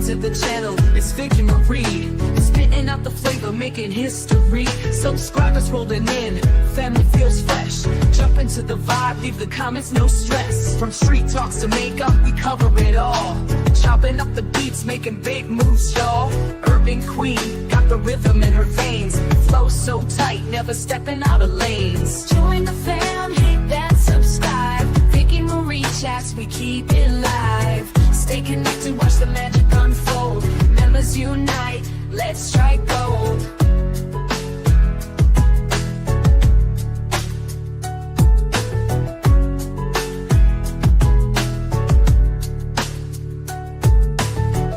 to the channel, it's Vicki Marie. Spitting out the flavor, making history. Subscribers rolling in, family feels fresh. Jump into the vibe, leave the comments, no stress. From street talks to makeup, we cover it all. Chopping up the beats, making big moves, y'all. Urban queen, got the rhythm in her veins. Flow so tight, never stepping out of lanes. Join the fam, hit that subscribe. Vicki Marie chats, we keep it live. Stay connected, watch the magic unfold. Members unite, let's strike gold.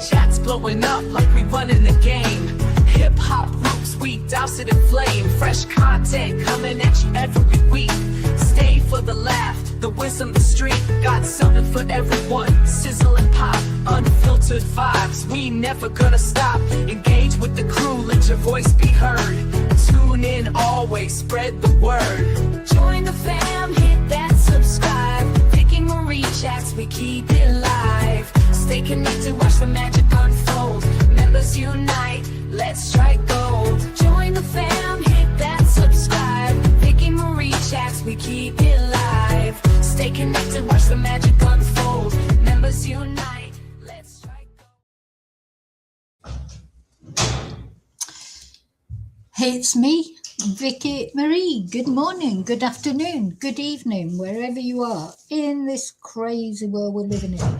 Chats blowing up like we running the game. Hip-hop roots, we douse it in flame. Fresh content coming at you every week. Stay for the laugh, the wisdom, the street. Got something for everyone. Sizzle and pop, unfiltered vibes. We never gonna stop. Engage with the crew, let your voice be heard. Tune in always, spread the word. Join the fam, hit that subscribe. Vicki Marie chats, we keep it live. Stay connected, watch the magic unfold. Members unite, let's strike gold. Join the fam, hit that subscribe. Vicki Marie chats, we keep it live. Stay connected, watch the magic unfold. Members unite, let's strike gold. Hey, it's me, Vicki Marie. Good morning, good afternoon, good evening, wherever you are in this crazy world we're living in.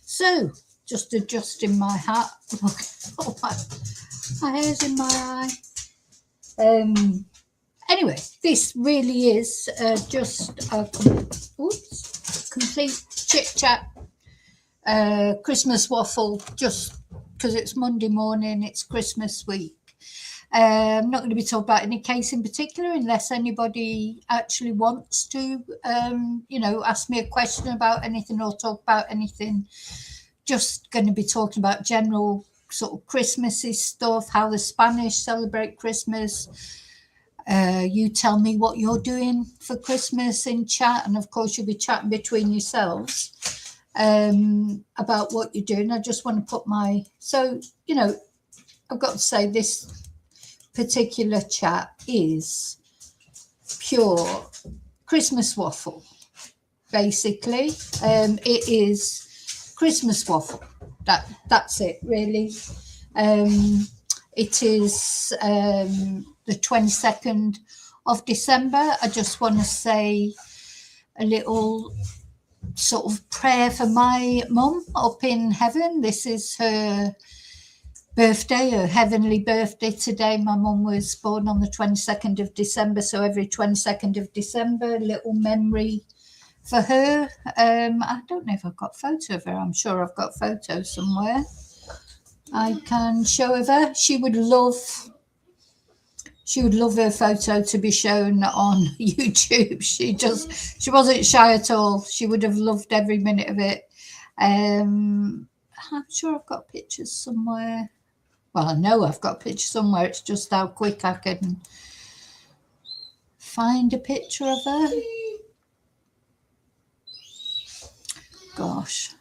So, just adjusting my hat. Look, oh, my hair's in my eye. Anyway, this really is just a complete chit-chat, Christmas waffle, just because it's Monday morning, it's Christmas week. I'm not going to be talking about any case in particular unless anybody actually wants to, ask me a question about anything or talk about anything. Just going to be talking about general sort of Christmassy stuff, how the Spanish celebrate Christmas. You tell me what you're doing for Christmas in chat, and of course you'll be chatting between yourselves about what you're doing. I just want to put I've got to say this particular chat is pure Christmas waffle, basically. It is Christmas waffle. That's it, really. It is the 22nd of December. I just want to say a little sort of prayer for my mum up in heaven. This is her birthday, her heavenly birthday today. My mum was born on the 22nd of December, so every 22nd of December, a little memory for her. I don't know if I've got a photo of her. I'm sure I've got a photo somewhere I can show of her. She would love her photo to be shown on YouTube. She wasn't shy at all. She would have loved every minute of it. I'm sure I've got pictures somewhere. Well, I know I've got a picture somewhere. It's just how quick I can find a picture of her. Gosh,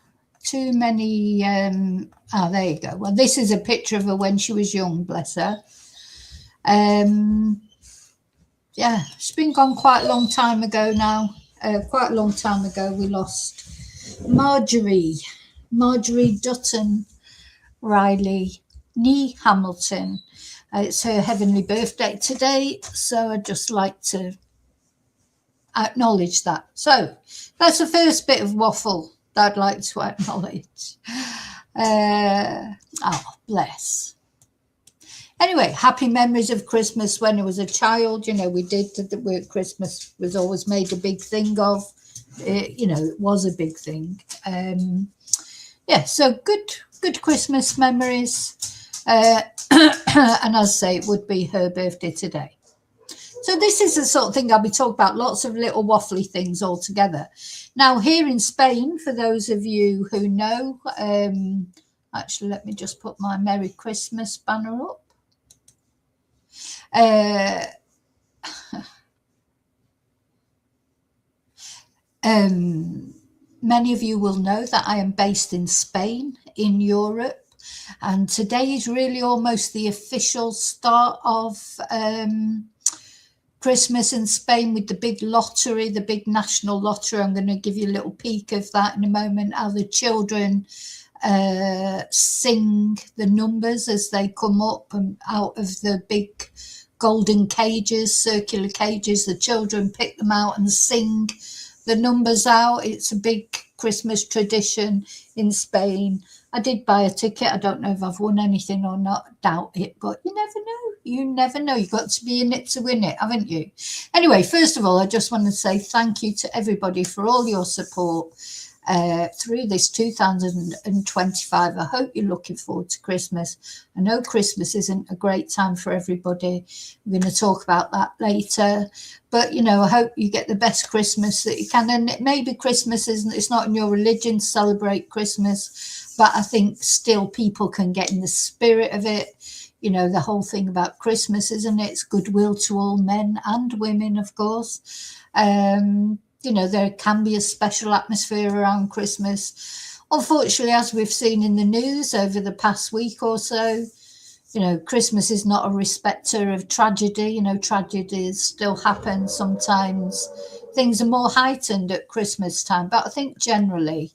too many. There you go. Well, this is a picture of her when she was young, bless her. Yeah, she's been gone quite a long time ago now. Quite a long time ago, we lost Marjorie Dutton Riley Nee Hamilton. It's her heavenly birthday today, so I'd just like to acknowledge that. So that's the first bit of waffle that I'd like to acknowledge. Bless. Anyway, happy memories of Christmas when I was a child. We did the word Christmas was always made a big thing of. It was a big thing. So good Christmas memories. And as I say, it would be her birthday today. So this is the sort of thing I'll be talking about, lots of little waffly things all together. Now, here in Spain, for those of you who know, actually, let me just put my Merry Christmas banner up. Many of you will know that I am based in Spain, in Europe. And today is really almost the official start of Christmas in Spain with the big lottery, the big national lottery. I'm going to give you a little peek of that in a moment, how the children sing the numbers as they come up and out of the big golden cages, circular cages. The children pick them out and sing the numbers out. It's a big Christmas tradition in Spain. I did buy a ticket. I don't know if I've won anything or not. Doubt it, but you never know. You never know. You've got to be in it to win it, haven't you? Anyway, first of all, I just want to say thank you to everybody for all your support through this 2025. I hope you're looking forward to Christmas. I know Christmas isn't a great time for everybody. We're going to talk about that later. But, you know, I hope you get the best Christmas that you can. And maybe Christmas it's not in your religion to celebrate Christmas, but I think still people can get in the spirit of it. You know, the whole thing about Christmas, isn't it? It's goodwill to all men and women, of course. You know, there can be a special atmosphere around Christmas. Unfortunately, as we've seen in the news over the past week or so, you know, Christmas is not a respecter of tragedy. You know, tragedies still happen sometimes. Things are more heightened at Christmas time. But I think generally,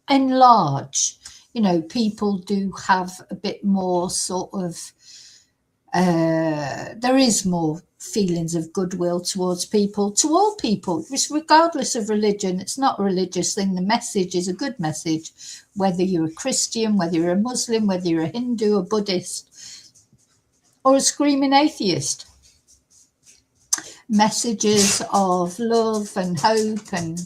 in large, you know, people do have a bit more sort of, there is more feelings of goodwill towards people, to all people, regardless of religion. It's not a religious thing. The message is a good message, whether you're a Christian, whether you're a Muslim, whether you're a Hindu, a Buddhist, or a screaming atheist. Messages of love and hope and,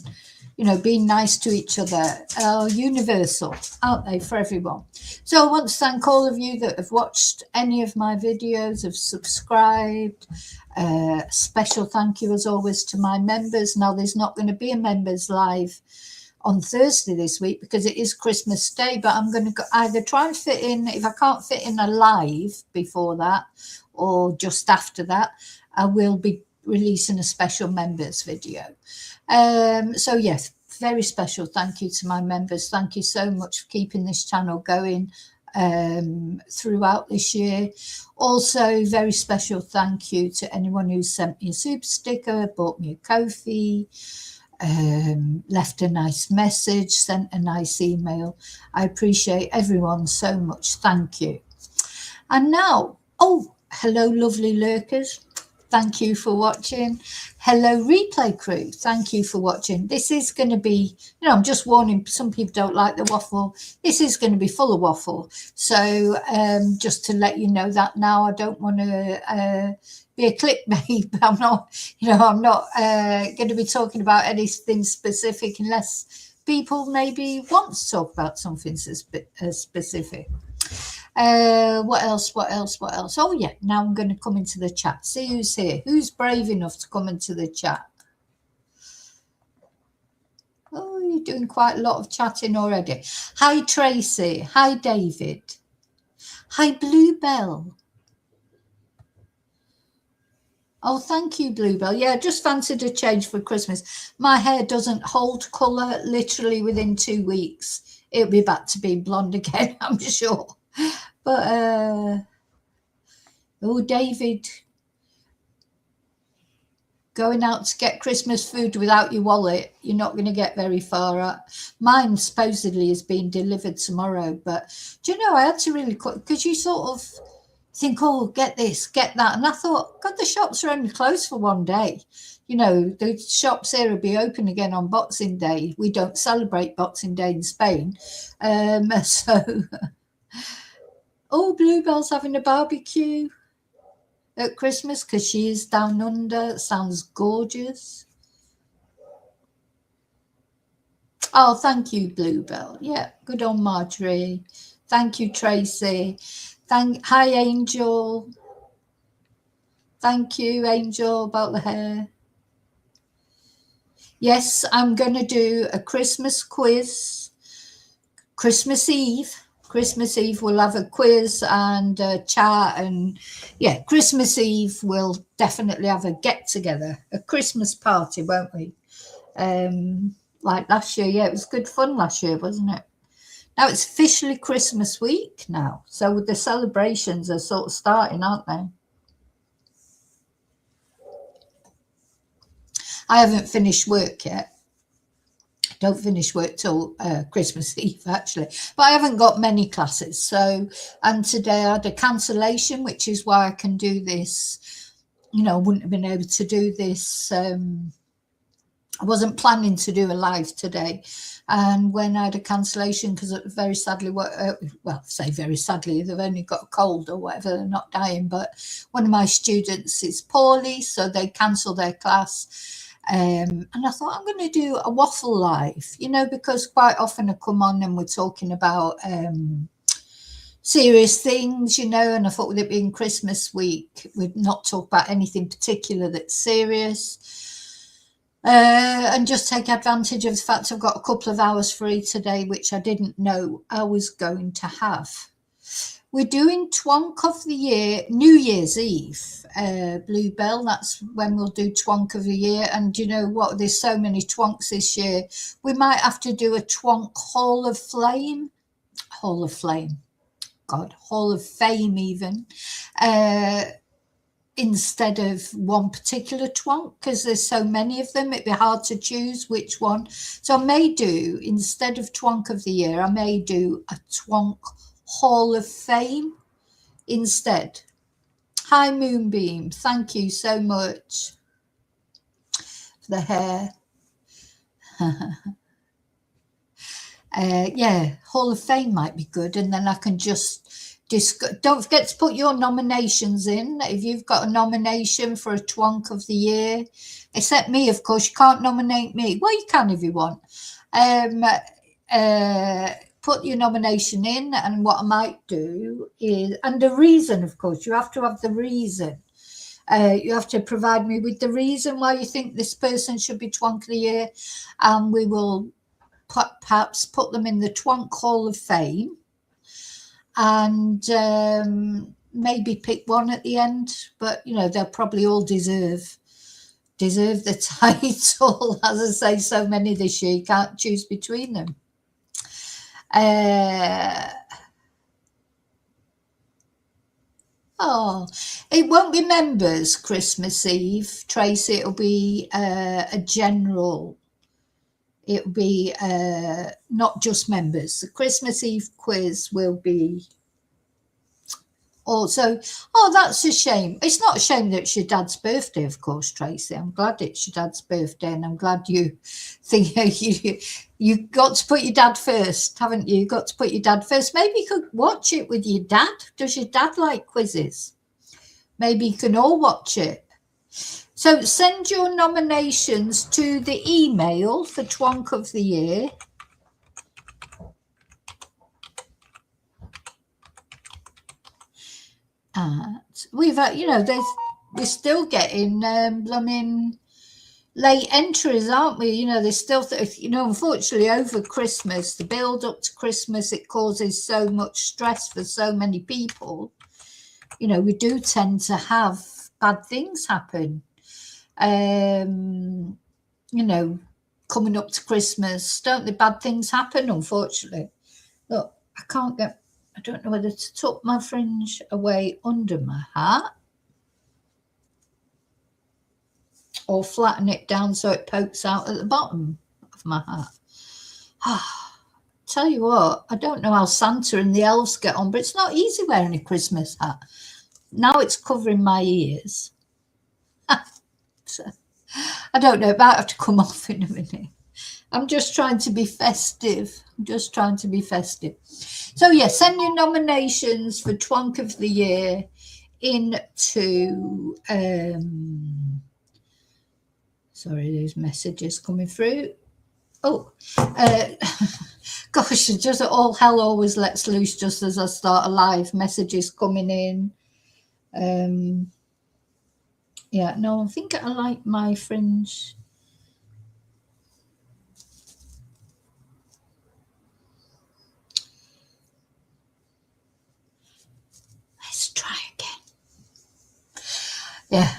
you know, being nice to each other are universal, aren't they, for everyone? So I want to thank all of you that have watched any of my videos, have subscribed. Special thank you, as always, to my members. Now, there's not going to be a members live on Thursday this week because it is Christmas Day, but I'm going to either try and fit in, if I can't fit in a live before that or just after that, I will be releasing a special members video. So yes, very special thank you to my members. Thank you so much for keeping this channel going throughout this year. Also, very special thank you to anyone who sent me a super sticker, bought me a Ko-fi, left a nice message, sent a nice email. I appreciate everyone so much. Thank you. And now, oh, hello, lovely lurkers. Thank you for watching. Hello, replay crew. Thank you for watching. This is going to be, you know, I'm just warning, some people don't like the waffle. This is going to be full of waffle. So just to let you know that now, I don't want to be a clickbait, but I'm not, you know, I'm not going to be talking about anything specific unless people maybe want to talk about something specific. What else? Oh yeah, now I'm going to come into the chat. See who's here. Who's brave enough to come into the chat? Oh, you're doing quite a lot of chatting already. Hi Tracy. Hi David. Hi Bluebell. Oh, thank you, Bluebell. Yeah, just fancied a change for Christmas. My hair doesn't hold colour. Literally within 2 weeks, it'll be back to being blonde again, I'm sure. But, oh, David, going out to get Christmas food without your wallet, you're not going to get very far. Mine supposedly is being delivered tomorrow. But do you know, I had to really, because you sort of think, oh, get this, get that. And I thought, God, the shops are only closed for one day. You know, the shops here will be open again on Boxing Day. We don't celebrate Boxing Day in Spain. So... Oh, Bluebell's having a barbecue at Christmas because she is down under. It sounds gorgeous. Oh, thank you, Bluebell. Yeah, good on Marjorie. Thank you, Tracy. Hi, Angel. Thank you, Angel, about the hair. Yes, I'm going to do a Christmas quiz. Christmas Eve we'll have a quiz and a chat, and yeah, Christmas Eve we'll definitely have a get together, a Christmas party, won't we? Like last year. Yeah, it was good fun last year, wasn't it? Now it's officially Christmas week now, so the celebrations are sort of starting, aren't they? I haven't finished work yet. Don't finish work till Christmas Eve, actually, but I haven't got many classes. So, and today I had a cancellation, which is why I can do this. You know, I wouldn't have been able to do this. I wasn't planning to do a live today, and when I had a cancellation, because very sadly, well, say very sadly, they've only got a cold or whatever, they're not dying, but one of my students is poorly, so they cancelled their class. And I thought I'm going to do a waffle live, you know, because quite often I come on and we're talking about serious things, you know, and I thought with it being Christmas week, we'd not talk about anything particular that's serious, and just take advantage of the fact I've got a couple of hours free today, which I didn't know I was going to have. We're doing Twonk of the Year, New Year's Eve, Bluebell. That's when we'll do Twonk of the Year. And you know what? There's so many Twonks this year. We might have to do a Twonk Hall of Fame. Hall of Flame. God, Hall of Fame even. Instead of one particular Twonk, because there's so many of them, it'd be hard to choose which one. So I may do, instead of Twonk of the Year, I may do a Twonk Hall of Fame instead. Hi Moonbeam, thank you so much for the hair. Yeah, Hall of Fame might be good, and then I can just discuss. Don't forget to put your nominations in if you've got a nomination for a Twonk of the Year, except me, of course. You can't nominate me. Well, you can if you want. Put your nomination in, and what I might do is, and the reason, of course, you have to have the reason. You have to provide me with the reason why you think this person should be Twonk of the Year, and we will perhaps put them in the Twonk Hall of Fame, and maybe pick one at the end. But you know, they'll probably all deserve the title. As I say, so many this year, you can't choose between them. Oh, it won't be members Christmas Eve, Tracy. It'll be a general. It'll be not just members. The Christmas Eve quiz will be also. Oh, that's a shame. It's not a shame that it's your dad's birthday, of course, Tracy. I'm glad it's your dad's birthday, and I'm glad you think you got to put your dad first, haven't you? You got to put your dad first. Maybe you could watch it with your dad. Does your dad like quizzes? Maybe you can all watch it. So send your nominations to the email for Twonk of the Year. We've, you know, we're still getting blooming late entries, aren't we? You know, there's still, you know, unfortunately over Christmas, the build up to Christmas, it causes so much stress for so many people. You know, we do tend to have bad things happen. You know, coming up to Christmas, don't the bad things happen, unfortunately? Look, I don't know whether to tuck my fringe away under my hat or flatten it down so it pokes out at the bottom of my hat. Tell you what, I don't know how Santa and the elves get on, but it's not easy wearing a Christmas hat. Now it's covering my ears. So, I don't know, it might have to come off in a minute. I'm just trying to be festive. So, yeah, send your nominations for Twonk of the Year into... sorry, there's messages coming through. Oh, gosh, just all hell always lets loose just as I start a live. Messages coming in. Yeah, no, I think I like my fringe. Let's try again. Yeah.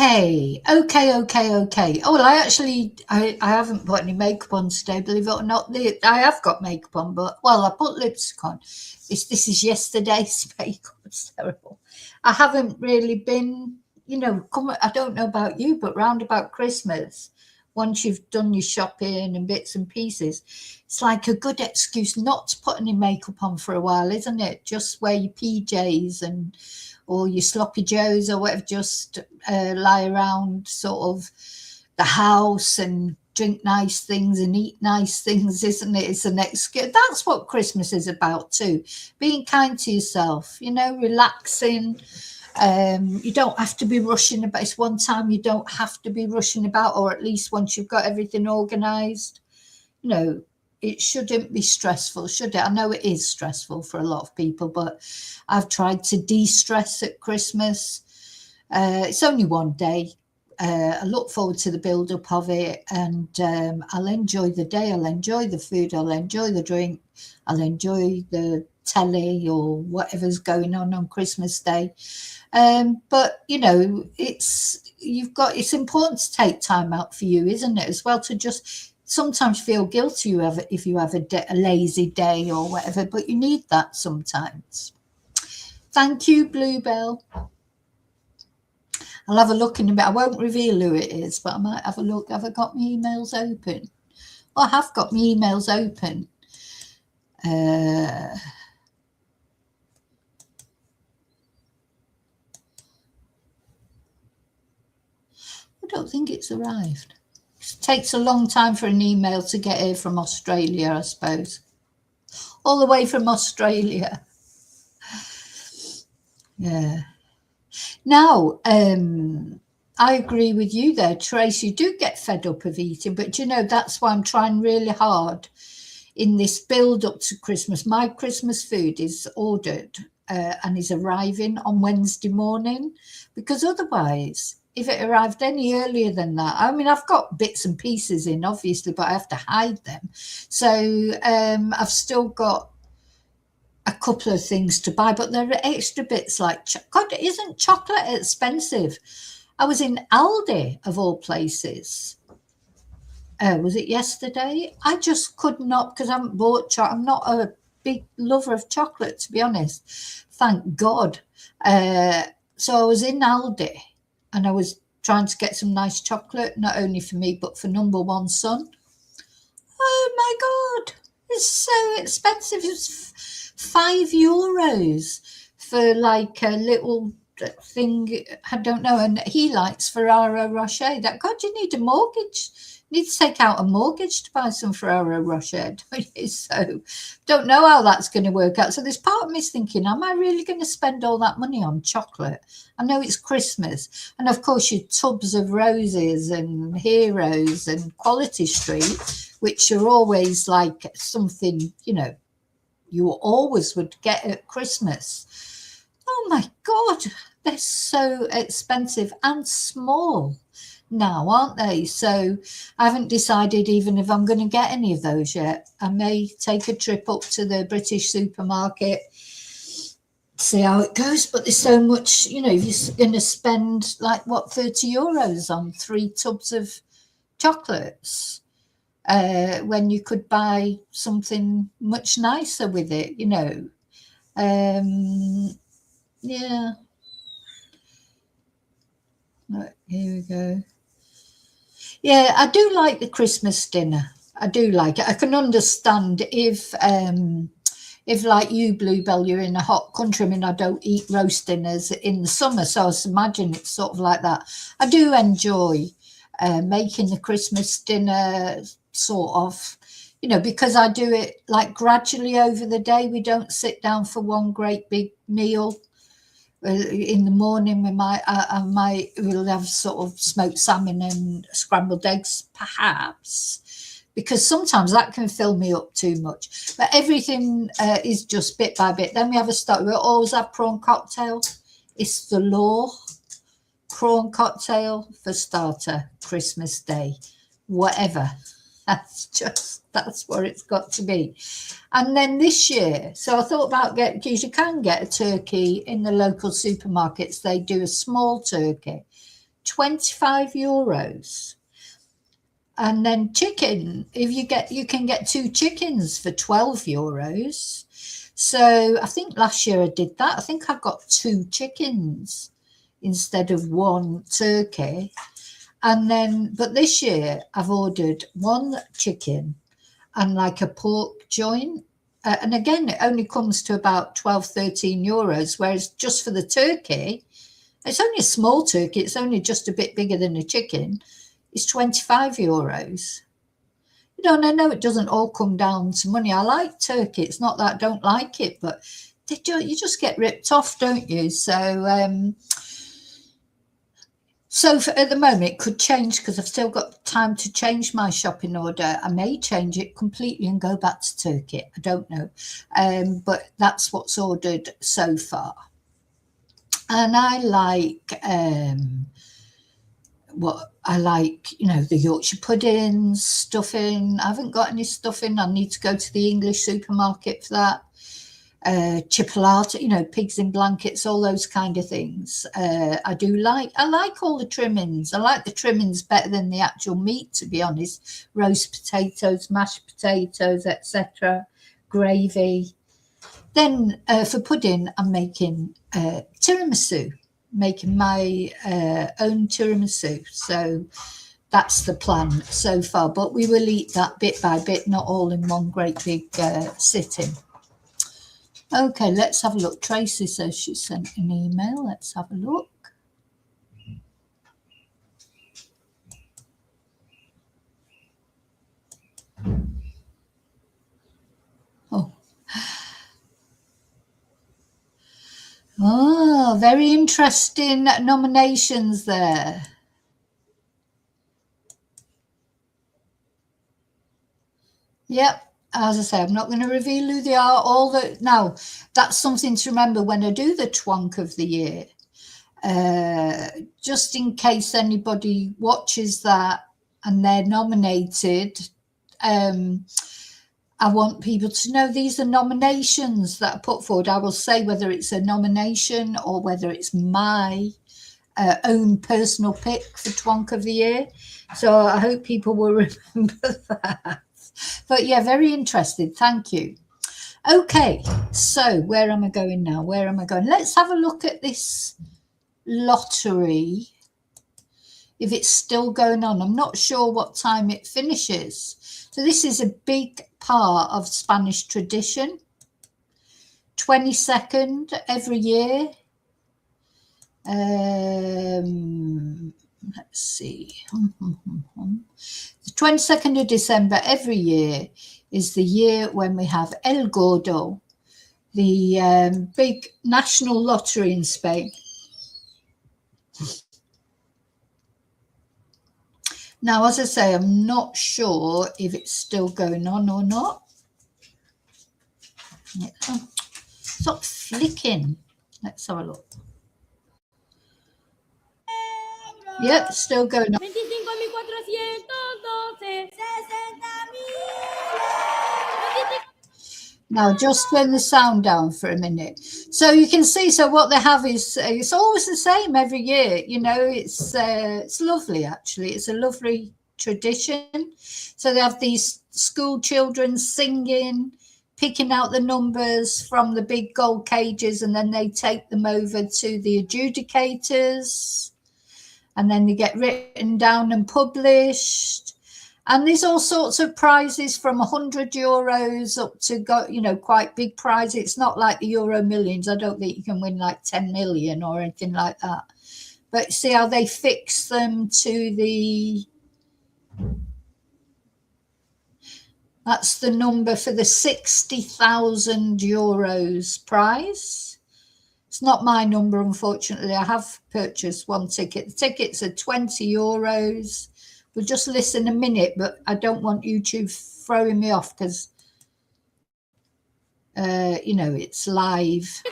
Okay. Oh, well, I haven't put any makeup on today, believe it or not. I have got makeup on, but, well, I put lipstick on. This is yesterday's makeup. It's terrible. I haven't really been, I don't know about you, but round about Christmas, once you've done your shopping and bits and pieces, it's like a good excuse not to put any makeup on for a while, isn't it? Just wear your PJs or your sloppy joes or whatever, just lie around sort of the house and drink nice things and eat nice things, isn't it? It's an excuse. That's what Christmas is about too. Being kind to yourself, relaxing. You don't have to be rushing about. It's one time you don't have to be rushing about, or at least once you've got everything organised. It shouldn't be stressful, should it? I know it is stressful for a lot of people, but I've tried to de-stress at Christmas. It's only one day. I look forward to the build-up of it, and I'll enjoy the day. I'll enjoy the food. I'll enjoy the drink. I'll enjoy the telly or whatever's going on Christmas Day. But it's important to take time out for you, isn't it? As well, to just sometimes feel guilty if you have a lazy day or whatever, but you need that sometimes. Thank you, Bluebell. I'll have a look in a bit. I won't reveal who it is, but I might have a look. Have I got my emails open? Well, I have got my emails open. I don't think it's arrived. It takes a long time for an email to get here from Australia, I suppose. All the way from Australia. Yeah. Now, I agree with you there, Trace. You do get fed up of eating, but that's why I'm trying really hard in this build up to Christmas. My Christmas food is ordered and is arriving on Wednesday morning, because otherwise, if it arrived any earlier than that, I mean, I've got bits and pieces in, obviously, but I have to hide them. So I've still got a couple of things to buy, but there are extra bits like, God, isn't chocolate expensive? I was in Aldi, of all places. Was it yesterday? I just could not, because I haven't bought chocolate. I'm not a big lover of chocolate, to be honest. Thank God. So I was in Aldi, and I was trying to get some nice chocolate, not only for me, but for number one son. Oh, my God. It's so expensive. It's €5 for like a little thing. I don't know. And he likes Ferrero Rocher. God, you need a mortgage. You need to take out a mortgage to buy some Ferrero Rocher, don't you? So don't know how that's going to work out. So there's part of me thinking, am I really going to spend all that money on chocolate? I know it's Christmas. And of course, your tubs of roses and heroes and Quality Street, which are always like something, you always would get at Christmas. Oh my God, they're so expensive and small now, aren't they? So I haven't decided even if I'm going to get any of those yet. I may take a trip up to the British supermarket, see how it goes, but there's so much, if you're going to spend like €30 on 3 tubs of chocolates, when you could buy something much nicer with it, yeah. Right, here we go. Yeah, I do like the Christmas dinner. I do like it. I can understand if like you, Bluebell, you're in a hot country. I mean, I don't eat roast dinners in the summer, so I imagine it's sort of like that. I do enjoy making the Christmas dinner sort of, because I do it like gradually over the day. We don't sit down for one great big meal. In the morning, we'll have sort of smoked salmon and scrambled eggs, perhaps, because sometimes that can fill me up too much. But everything is just bit by bit. Then we have a start. We always have prawn cocktail. It's the law. Prawn cocktail for starter, Christmas Day, whatever. That's where it's got to be. And then this year, so I thought about because you can get a turkey in the local supermarkets. They do a small turkey, €25. And then chicken, you can get 2 chickens for €12. So I think last year I did that. I think I got 2 chickens instead of 1 turkey. And then, but this year I've ordered 1 chicken and like a pork joint. And again, it only comes to about €12, €13, whereas just for the turkey, it's only a small turkey. It's only just a bit bigger than a chicken. It's €25. You know, and I know it doesn't all come down to money. I like turkey. It's not that I don't like it, but you just get ripped off, don't you? So, at the moment, it could change because I've still got time to change my shopping order. I may change it completely and go back to turkey. I don't know. But that's what's ordered so far. And I like the Yorkshire puddings, stuffing. I haven't got any stuffing. I need to go to the English supermarket for that. Chipolata, pigs in blankets, all those kind of things. I like all the trimmings. I like the trimmings better than the actual meat, to be honest. Roast potatoes, mashed potatoes, etc. Gravy. Then for pudding, I'm making tiramisu, making my own tiramisu. So that's the plan so far. But we will eat that bit by bit, not all in one great big sitting. Okay, let's have a look. Tracy says she sent an email. Let's have a look. Oh, very interesting nominations there. Yep. As I say, I'm not going to reveal who they are. Now, that's something to remember when I do the twonk of the year. Just in case anybody watches that and they're nominated, I want people to know these are nominations that are put forward. I will say whether it's a nomination or whether it's my own personal pick for twonk of the year. So I hope people will remember that. But yeah, very interested. Thank you. Okay, so where am I going now? Where am I going? Let's have a look at this lottery, if it's still going on. I'm not sure what time it finishes. So this is a big part of Spanish tradition. 22nd every year. Let's see. The 22nd of December every year is the year when we have El Gordo, the big national lottery in Spain. Now, as I say, I'm not sure if it's still going on or not. Stop flicking. Let's have a look. Yep, still going on. Now, just turn the sound down for a minute. So you can see, so what they have is, it's always the same every year. It's lovely, actually. It's a lovely tradition. So they have these school children singing, picking out the numbers from the big gold cages, and then they take them over to the adjudicators. And then they get written down and published. And there's all sorts of prizes from €100 up to quite big prizes. It's not like the Euro Millions. I don't think you can win like 10 million or anything like that. But see how they fix them to that's the number for the €60,000 prize. It's not my number, unfortunately. I have purchased one ticket. The tickets are €20. We'll just listen a minute, but I don't want YouTube throwing me off because, it's live.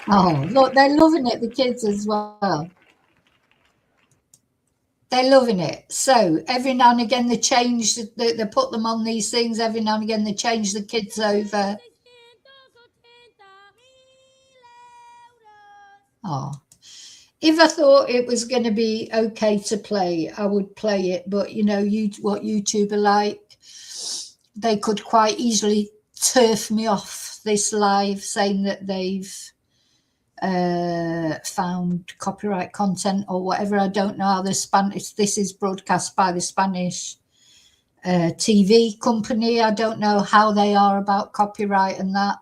Oh, look, they're loving it, the kids as well. They're loving it. So every now and again they change, they put them on these things. Every now and again they change the kids over. Oh, if I thought it was going to be okay to play, I would play it. But you know, what YouTube are like, they could quite easily turf me off this live, saying that they've found copyright content or whatever. I don't know how the Spanish, this is broadcast by the Spanish TV company. I don't know how they are about copyright and that.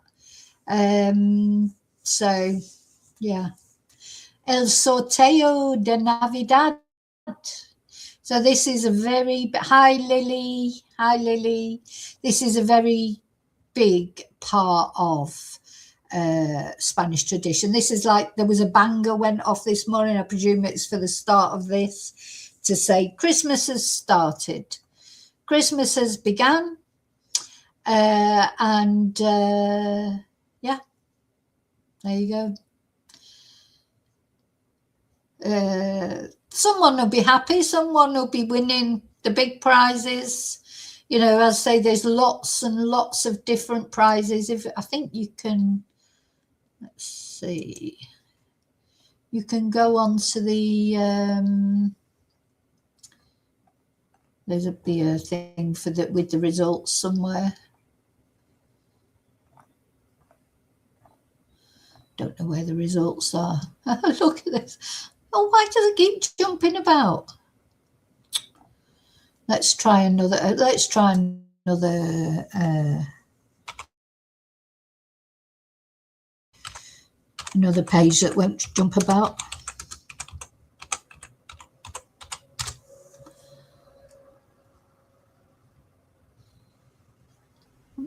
So yeah. El sorteo de Navidad. So this is a very, hi Lily, this is a very big part of Spanish tradition. This is like, there was a banger went off this morning, I presume it's for the start of this, to say Christmas has started, Christmas has begun, and yeah, there you go. Someone will be happy, someone will be winning the big prizes. You know, as I say, there's lots and lots of different prizes. If I think you can, let's see, you can go on to the there's be a thing for the with the results somewhere. Don't know where the results are. Look at this. Oh, why does it keep jumping about? Let's try another. Another page that won't jump about.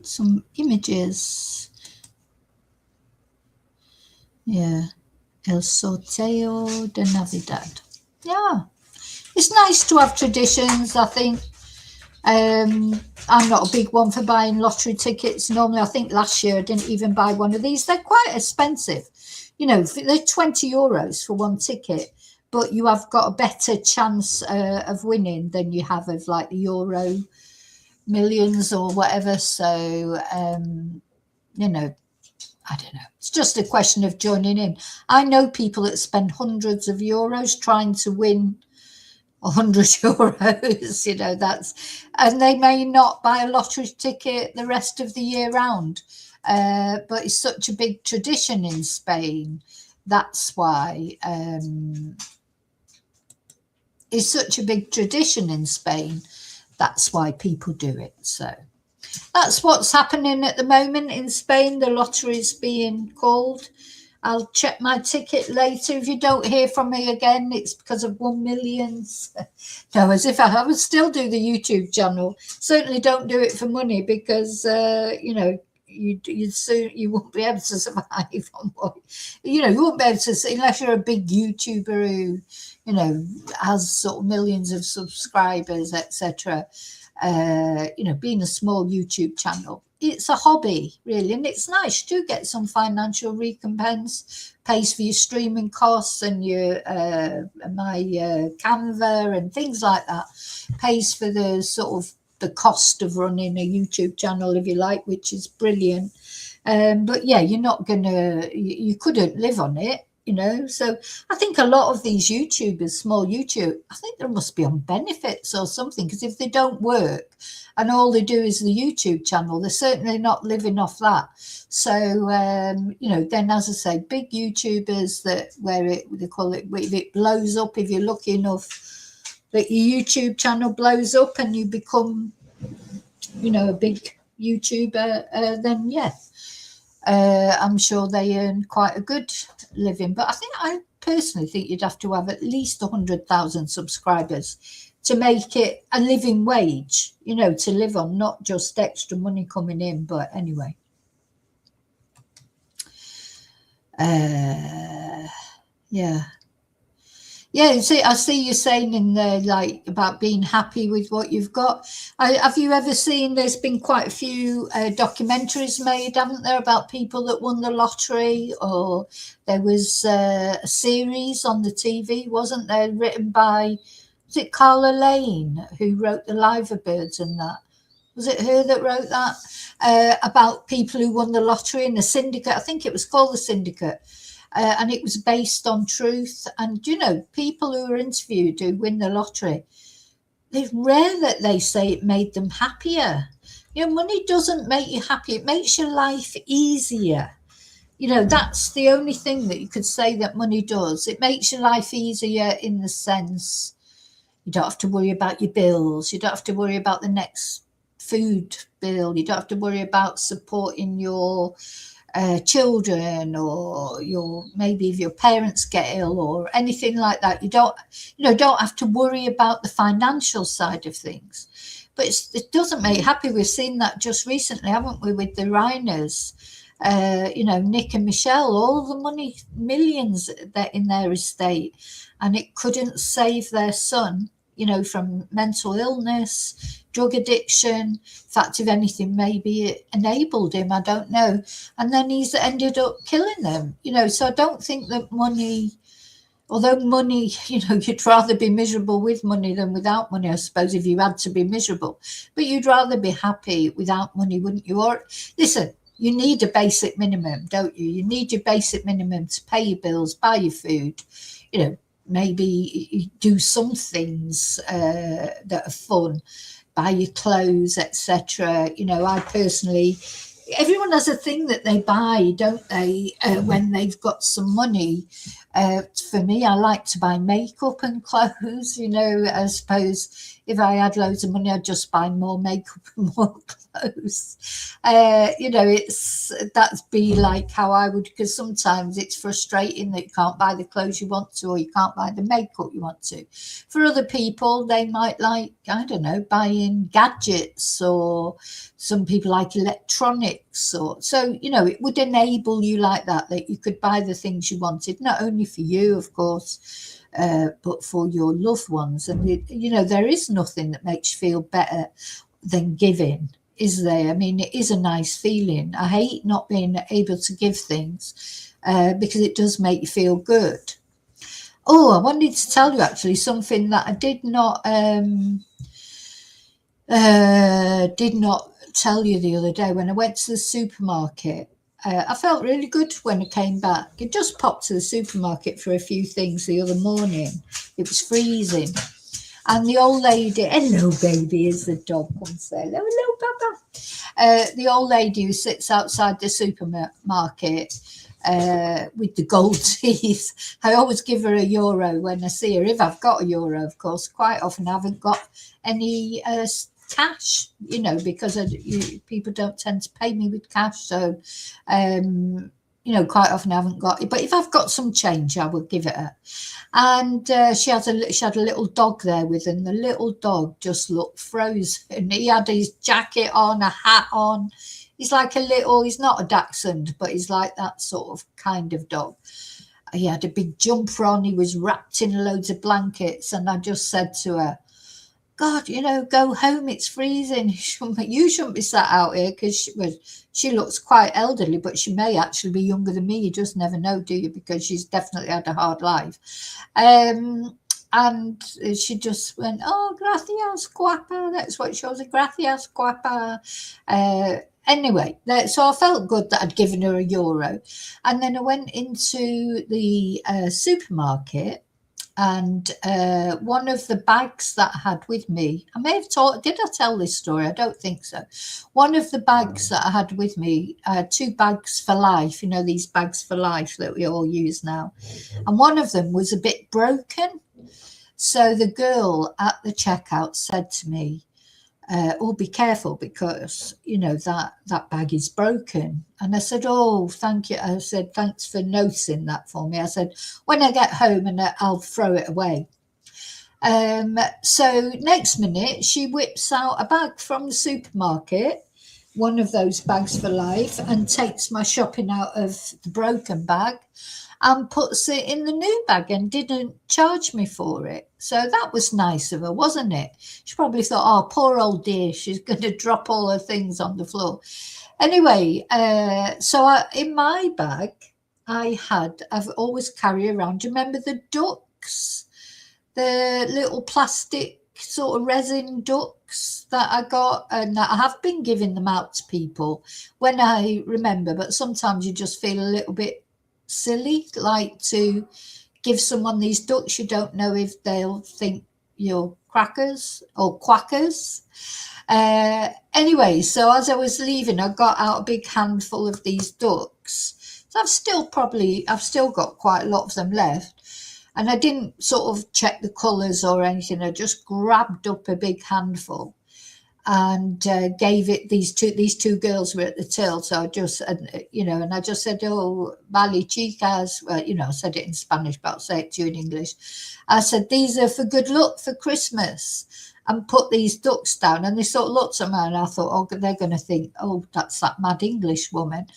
Some images. Yeah. El sorteo de Navidad. Yeah. It's nice to have traditions, I think. I'm not a big one for buying lottery tickets. Normally, I think last year I didn't even buy one of these. They're quite expensive. You know, they're 20 euros for one ticket, but you have got a better chance of winning than you have of like the Euro Millions or whatever. So, you know, I don't know. It's just a question of joining in. I know people that spend hundreds of euros trying to win 100 euros, you know, and they may not buy a lottery ticket the rest of the year round. But it's such a big tradition in Spain. That's why it's such a big tradition in Spain. That's why people do it. So that's what's happening at the moment in Spain. The lottery is being called. I'll check my ticket later. If you don't hear from me again, it's because of 1 million. No, as if I would still do the YouTube channel. Certainly don't do it for money because, you know, you won't be able to survive on what, you know, you won't be able to, unless you're a big YouTuber who, you know, has sort of millions of subscribers, etc. You know, being a small YouTube channel, it's a hobby really, and it's nice to get some financial recompense, pays for your streaming costs and your my Canva and things like that, pays for the sort of the cost of running a YouTube channel, if you like, which is brilliant. But yeah, you're not gonna, you couldn't live on it, you know. So I think a lot of these YouTubers, small YouTube, I think there must be on benefits or something, because if they don't work and all they do is the YouTube channel, they're certainly not living off that. So, you know, then as I say, big YouTubers that they call it, if it blows up, if you're lucky enough that your YouTube channel blows up and you become, you know, a big YouTuber, then yes, I'm sure they earn quite a good living. But I personally think you'd have to have at least 100,000 subscribers to make it a living wage, you know, to live on, not just extra money coming in. But anyway, yeah. Yeah, see, I see you saying in there, like, about being happy with what you've got. Have you ever seen, there's been quite a few documentaries made, haven't there, about people that won the lottery? Or there was a series on the TV, wasn't there, written by Was it Carla Lane who wrote the Liver Birds and that? Was it her that wrote that? About people who won the lottery in the syndicate. I think it was called the Syndicate. And it was based on truth. And, you know, people who are interviewed who win the lottery, it's rare that they say it made them happier. You know, money doesn't make you happy. It makes your life easier. You know, that's the only thing that you could say that money does. It makes your life easier in the sense you don't have to worry about your bills. You don't have to worry about the next food bill. You don't have to worry about supporting your children, or maybe if your parents get ill or anything like that. You don't have to worry about the financial side of things. But it doesn't make you happy. We've seen that just recently, haven't we, with the Rhinos? Nick and Michelle, all the money, millions that in their estate, and it couldn't save their son, from mental illness, drug addiction. In fact, if anything, maybe it enabled him, I don't know. And then he's ended up killing them, so I don't think that money, although money, you'd rather be miserable with money than without money, I suppose, if you had to be miserable. But you'd rather be happy without money, wouldn't you? Or listen, you need a basic minimum, don't you? You need your basic minimum to pay your bills, buy your food, maybe do some things that are fun, buy your clothes, etc. I personally, everyone has a thing that they buy, don't they, when they've got some money. For me, I like to buy makeup and clothes. I suppose if I had loads of money, I'd just buy more makeup and more clothes. That's be like how I would, because sometimes it's frustrating that you can't buy the clothes you want to, or you can't buy the makeup you want to. For other people, they might like, I don't know, buying gadgets, or some people like electronics, or so, it would enable you like that you could buy the things you wanted, not only for you, of course, but for your loved ones. And there is nothing that makes you feel better than giving, is there? I mean, it is a nice feeling. I hate not being able to give things because it does make you feel good. Oh, I wanted to tell you actually something that I did not tell you the other day. When I went to the supermarket, I felt really good when I came back. I just popped to the supermarket for a few things the other morning. It was freezing. And the old lady, hello baby, as the dog comes there, hello papa. The old lady who sits outside the supermarket with the gold teeth, I always give her €1 when I see her, if I've got €1, of course. Quite often I haven't got any cash, because people don't tend to pay me with cash. So, quite often I haven't got it. But if I've got some change, I will give it her. And she had a little dog there with her, and the little dog just looked frozen. He had his jacket on, a hat on. He's like he's not a dachshund, but he's like that sort of kind of dog. He had a big jumper on. He was wrapped in loads of blankets. And I just said to her, God, go home. It's freezing. You shouldn't be sat out here, because she looks quite elderly, but she may actually be younger than me. You just never know, do you? Because she's definitely had a hard life. And she just went, oh, gracias, guapa. That's what she was, gracias, guapa. Anyway, so I felt good that I'd given her €1. And then I went into the supermarket. And one of the bags that I had with me, I may have did I tell this story? I don't think so. One of the bags that I had with me, 2 bags for life, these bags for life that we all use now. And one of them was a bit broken. So the girl at the checkout said to me, oh, be careful, because, that bag is broken. And I said, oh, thank you. I said, thanks for noticing that for me. I said, when I get home, and I'll throw it away. So next minute, she whips out a bag from the supermarket, one of those bags for life, and takes my shopping out of the broken bag and puts it in the new bag and didn't charge me for it. So that was nice of her, wasn't it? She probably thought, oh, poor old dear, she's going to drop all her things on the floor. Anyway, so in my bag, I've always carry around, do you remember the ducks? the little plastic sort of resin ducks that I got, and I have been giving them out to people when I remember, but sometimes you just feel a little bit silly, like to give someone these ducks. You don't know if they'll think you're crackers or quackers. Anyway, so as I was leaving, I got out a big handful of these ducks. So I've still got quite a lot of them left. And I didn't sort of check the colours or anything. I just grabbed up a big handful and gave it these two girls were at the till. So I just, and I just said, oh, vale chicas. Well, I said it in Spanish, but I'll say it to you in English. I said, these are for good luck for Christmas. And put these ducks down. And they sort of looked at me and I thought, oh, they're going to think, oh, that's that mad English woman.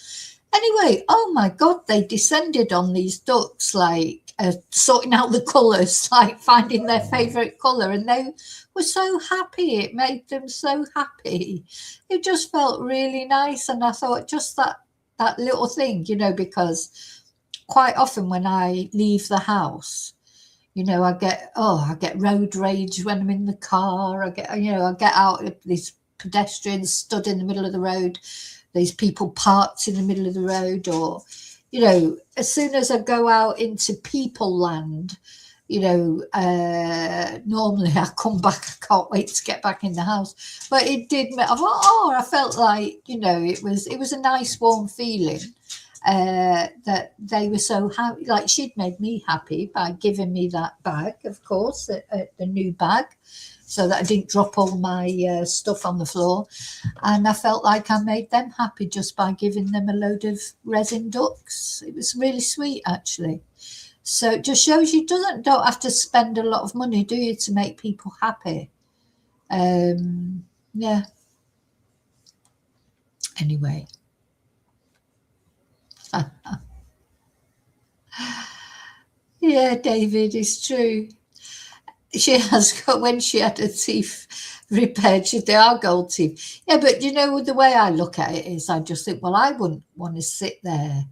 Anyway, oh my God, they descended on these ducks, like sorting out the colours, like finding their favourite colour. And they were so happy. It made them so happy. It just felt really nice. And I thought just that little thing, because quite often when I leave the house, I get road rage when I'm in the car. I get out of these pedestrians stood in the middle of the road, these people parked in the middle of the road, or, as soon as I go out into people land, normally I come back, I can't wait to get back in the house. But it did, I felt like, it was a nice warm feeling. That they were so happy, like she'd made me happy by giving me that bag, of course, the new bag, so that I didn't drop all my stuff on the floor. And I felt like I made them happy just by giving them a load of resin ducks. It was really sweet, actually. So it just shows you don't have to spend a lot of money, do you, to make people happy? Yeah. Anyway. Yeah, David, it's true. She has got, when she had her teeth repaired, they are gold teeth. Yeah, but the way I look at it is I just think, well, I wouldn't want to sit there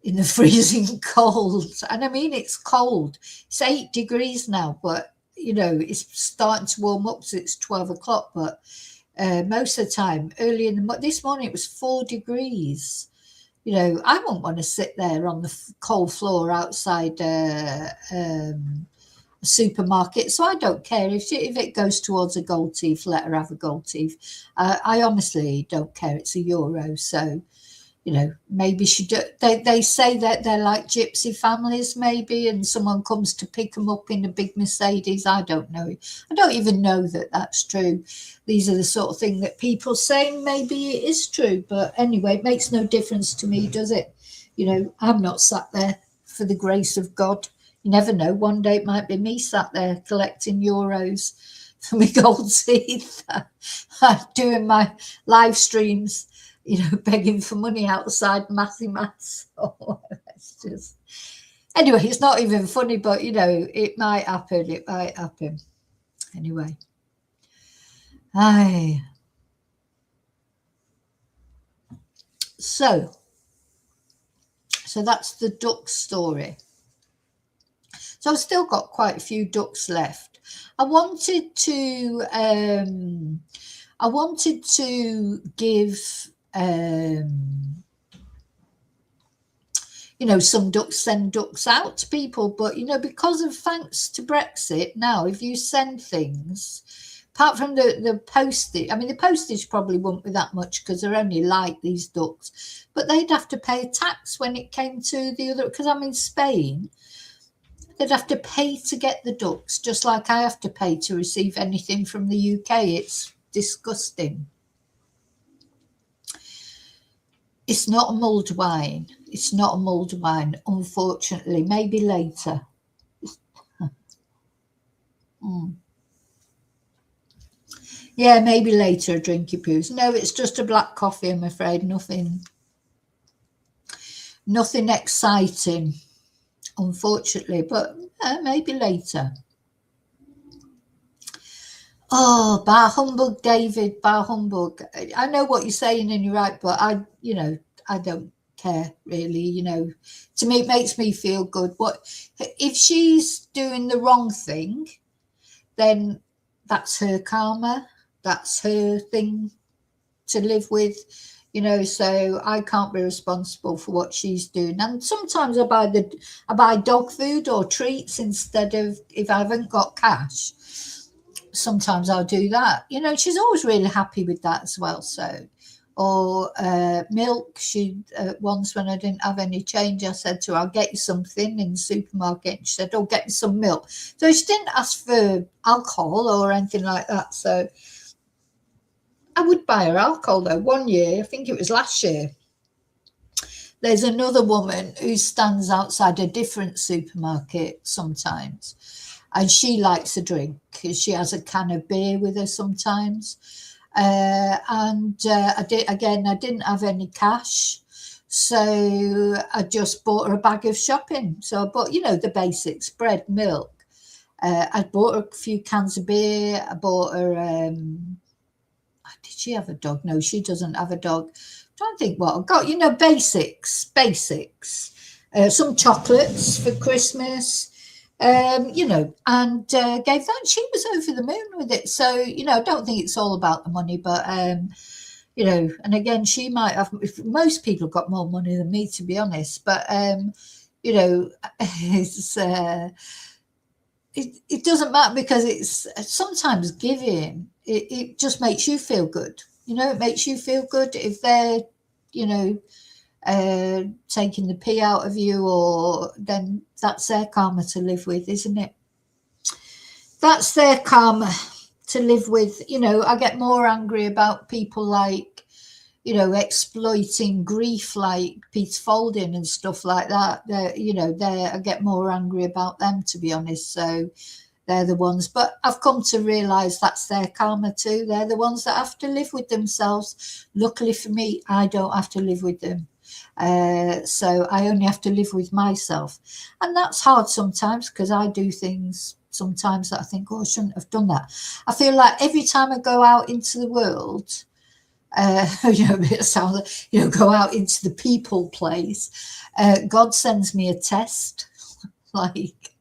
in the freezing cold. And I mean, it's cold. It's 8 degrees now, but, it's starting to warm up, so it's 12 o'clock. But most of the time, early in this morning, it was 4 degrees. I wouldn't want to sit there on the cold floor outside a supermarket. So I don't care if it goes towards a gold teeth, let her have a gold teeth. I honestly don't care. It's €1. So, maybe they say that they're like gypsy families, maybe, and someone comes to pick them up in a big Mercedes. I don't know. I don't even know that that's true. These are the sort of thing that people say. Maybe it is true, but anyway, it makes no difference to me, does it? I'm not sat there for the grace of God. You never know. One day it might be me sat there collecting euros for my gold teeth, doing my live streams, begging for money outside Massy Mass. It's just, anyway, it's not even funny, but, it might happen. It might happen. Anyway. Aye. So that's the duck story. So I've still got quite a few ducks left. I wanted to give some ducks, send ducks out to people, but because of thanks to Brexit now, if you send things, apart from the postage, I mean the postage probably won't be that much because they're only like these ducks, but they'd have to pay a tax when it came to the other, because I'm in Spain. They'd have to pay to get the ducks, just like I have to pay to receive anything from the UK. It's disgusting. It's not a mulled wine. It's not a mulled wine, unfortunately. Maybe later. Yeah, maybe later, a drinky poos. No, it's just a black coffee, I'm afraid. Nothing exciting, unfortunately, but maybe later. Oh, bar humbug, David, bar humbug. I know what you're saying and you're right, but I don't care really, you know. To me, it makes me feel good. What if she's doing the wrong thing? Then that's her karma. That's her thing to live with, you know. So I can't be responsible for what she's doing. And sometimes I buy dog food or treats instead of, if I haven't got cash. Sometimes I'll do that. You know, she's always really happy with that as well. So, or milk. She once, when I didn't have any change, I said to her, "I'll get you something in the supermarket." And she said, "Oh, get me some milk." So she didn't ask for alcohol or anything like that. So I would buy her alcohol though. One year, I think it was last year, there's another woman who stands outside a different supermarket sometimes, and she likes a drink. She has a can of beer with her sometimes. I didn't have any cash, so I just bought her a bag of shopping. So I bought, you know, the basics: bread, milk. I bought her a few cans of beer. I bought her. Did she have a dog? No, she doesn't have a dog. I'm trying to think what I got. You know, basics. Some chocolates for Christmas. You know, and gave that. She was over the moon with it. So, you know, I don't think it's all about the money, but, you know, and again, she might have, if most people have got more money than me, to be honest, but, you know, it doesn't matter, because it's sometimes giving, it just makes you feel good. You know, it makes you feel good if they're, you know, taking the pee out of you, or then that's their karma to live with, isn't it? That's their karma to live with. You know, I get more angry about people like, you know, exploiting grief, like Peter Folding and stuff like that. I get more angry about them, to be honest. So they're the ones, but I've come to realize that's their karma too. They're the ones that have to live with themselves. Luckily for me, I don't have to live with them. So I only have to live with myself, and that's hard sometimes, because I do things sometimes that I think, oh, I shouldn't have done that. I feel like every time I go out into the world, you know, it sounds, you know, go out into the people place, God sends me a test. Like,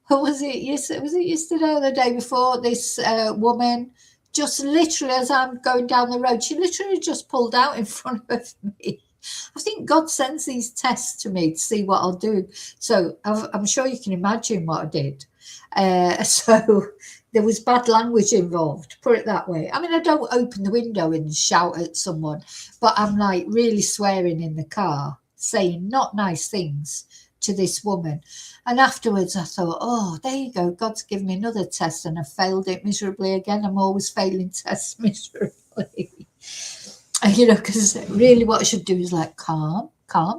what was it yesterday? Was it yesterday or the day before? This woman, just literally as I'm going down the road, she literally just pulled out in front of me. I think God sends these tests to me to see what I'll do. So I'm sure you can imagine what I did. So there was bad language involved, put it that way. I mean, I don't open the window and shout at someone, but I'm like really swearing in the car, saying not nice things to this woman. And afterwards I thought, oh, there you go, God's given me another test, and I failed it miserably again. I'm always failing tests miserably. You know, because really what I should do is like, calm.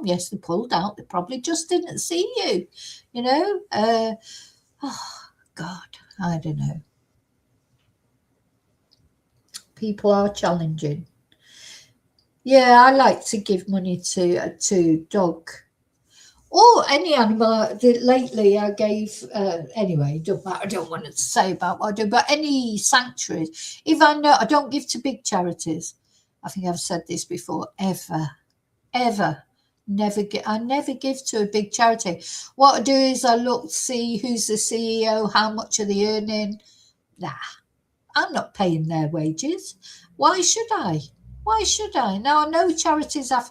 Yes, they pulled out. They probably just didn't see you, you know. Oh, God, I don't know. People are challenging. Yeah, I like to give money to dog or any animal. Lately I gave, anyway, don't matter, I don't want to say about what I do, but any sanctuaries. If I know, I don't give to big charities. I think I've said this before, ever. I never give to a big charity. What I do is I look to see who's the CEO, how much are they earning. Nah, I'm not paying their wages. Why should I? Now, I know charities have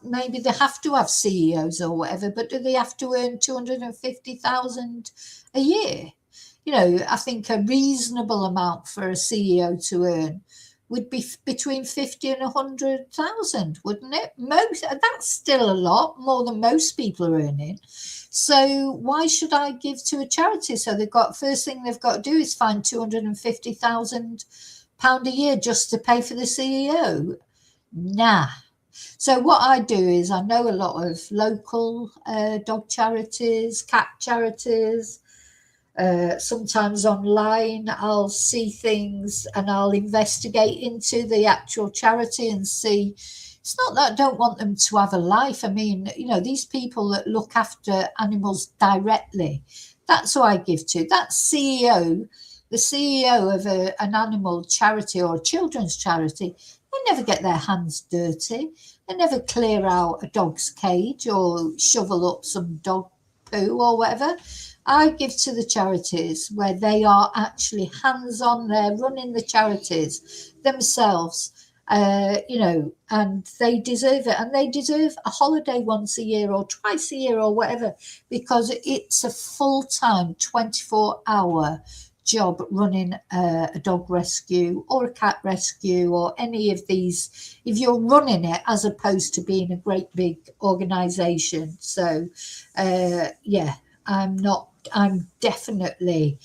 maybe they have to have CEOs or whatever, but do they have to earn 250,000 a year? You know, I think a reasonable amount for a CEO to earn would be between 50 and 100,000, wouldn't it? That's still a lot more than most people are earning. So why should I give to a charity? So first thing they've got to do is find £250,000 a year just to pay for the CEO. Nah. So what I do is I know a lot of local dog charities, cat charities. Sometimes online I'll see things and I'll investigate into the actual charity and see. It's not that I don't want them to have a life. I mean, you know, these people that look after animals directly, that's who I give to. That CEO, the CEO of an animal charity or a children's charity, They never get their hands dirty. They never clear out a dog's cage or shovel up some dog poo or whatever. I give to the charities where they are actually hands-on. They're running the charities themselves, and they deserve it. And they deserve a holiday once a year or twice a year or whatever, because it's a full-time 24-hour job running a dog rescue or a cat rescue or any of these, if you're running it, as opposed to being a great big organization. So I'm definitely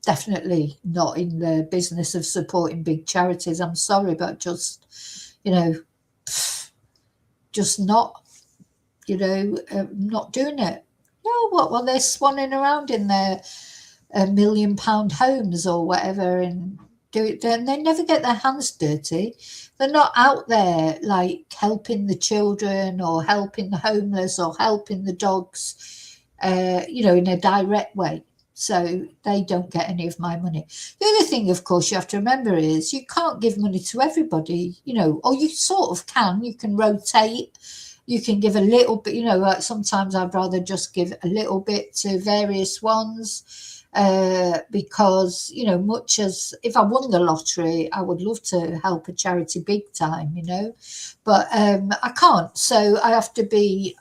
definitely not in the business of supporting big charities. I'm sorry, but just not, not doing it. No, what? Well, they're swanning around in their £1 million homes or whatever and do it. Then they never get their hands dirty. They're not out there like helping the children or helping the homeless or helping the dogs, in a direct way. So they don't get any of my money. The other thing, of course, you have to remember is you can't give money to everybody, or you sort of can. You can rotate. You can give a little bit, like sometimes I'd rather just give a little bit to various ones because, much as if I won the lottery, I would love to help a charity big time, but I can't. So I have to be,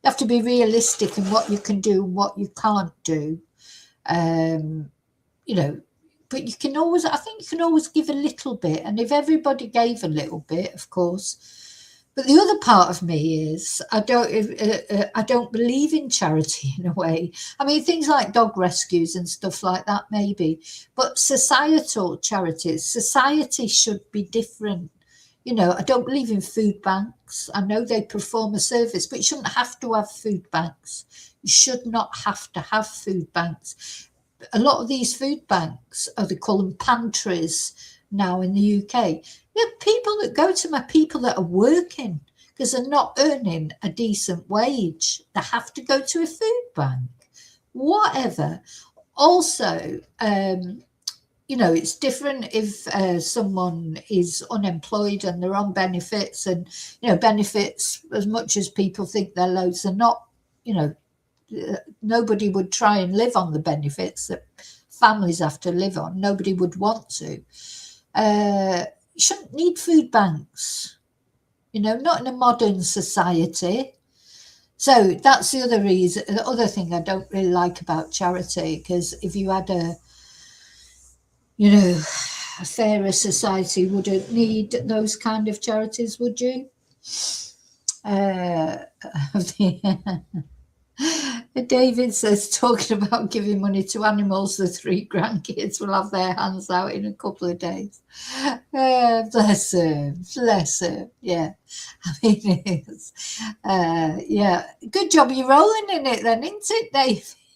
realistic in what you can do and what you can't do, but you can always, I think you can always give a little bit. And if everybody gave a little bit, of course. But the other part of me is I don't believe in charity in a way. I mean, things like dog rescues and stuff like that, maybe. But societal charities, society should be different. I don't believe in food banks. I know they perform a service, but you shouldn't have to have food banks. You should not have to have food banks. A lot of these food banks, they call them pantries now in the UK. The people that go to them are people that are working because they're not earning a decent wage. They have to go to a food bank, whatever. Also, it's different if someone is unemployed and they're on benefits and, benefits, as much as people think they're loads, they're not, nobody would try and live on the benefits that families have to live on. Nobody would want to. You shouldn't need food banks, not in a modern society. So that's the other reason. The other thing I don't really like about charity, because if you had a fairer society, wouldn't need those kind of charities, would you? David says, talking about giving money to animals, the 3 grandkids will have their hands out in a couple of days. Bless him. Yeah, I mean, it's, yeah, good job you're rolling in it then, isn't it,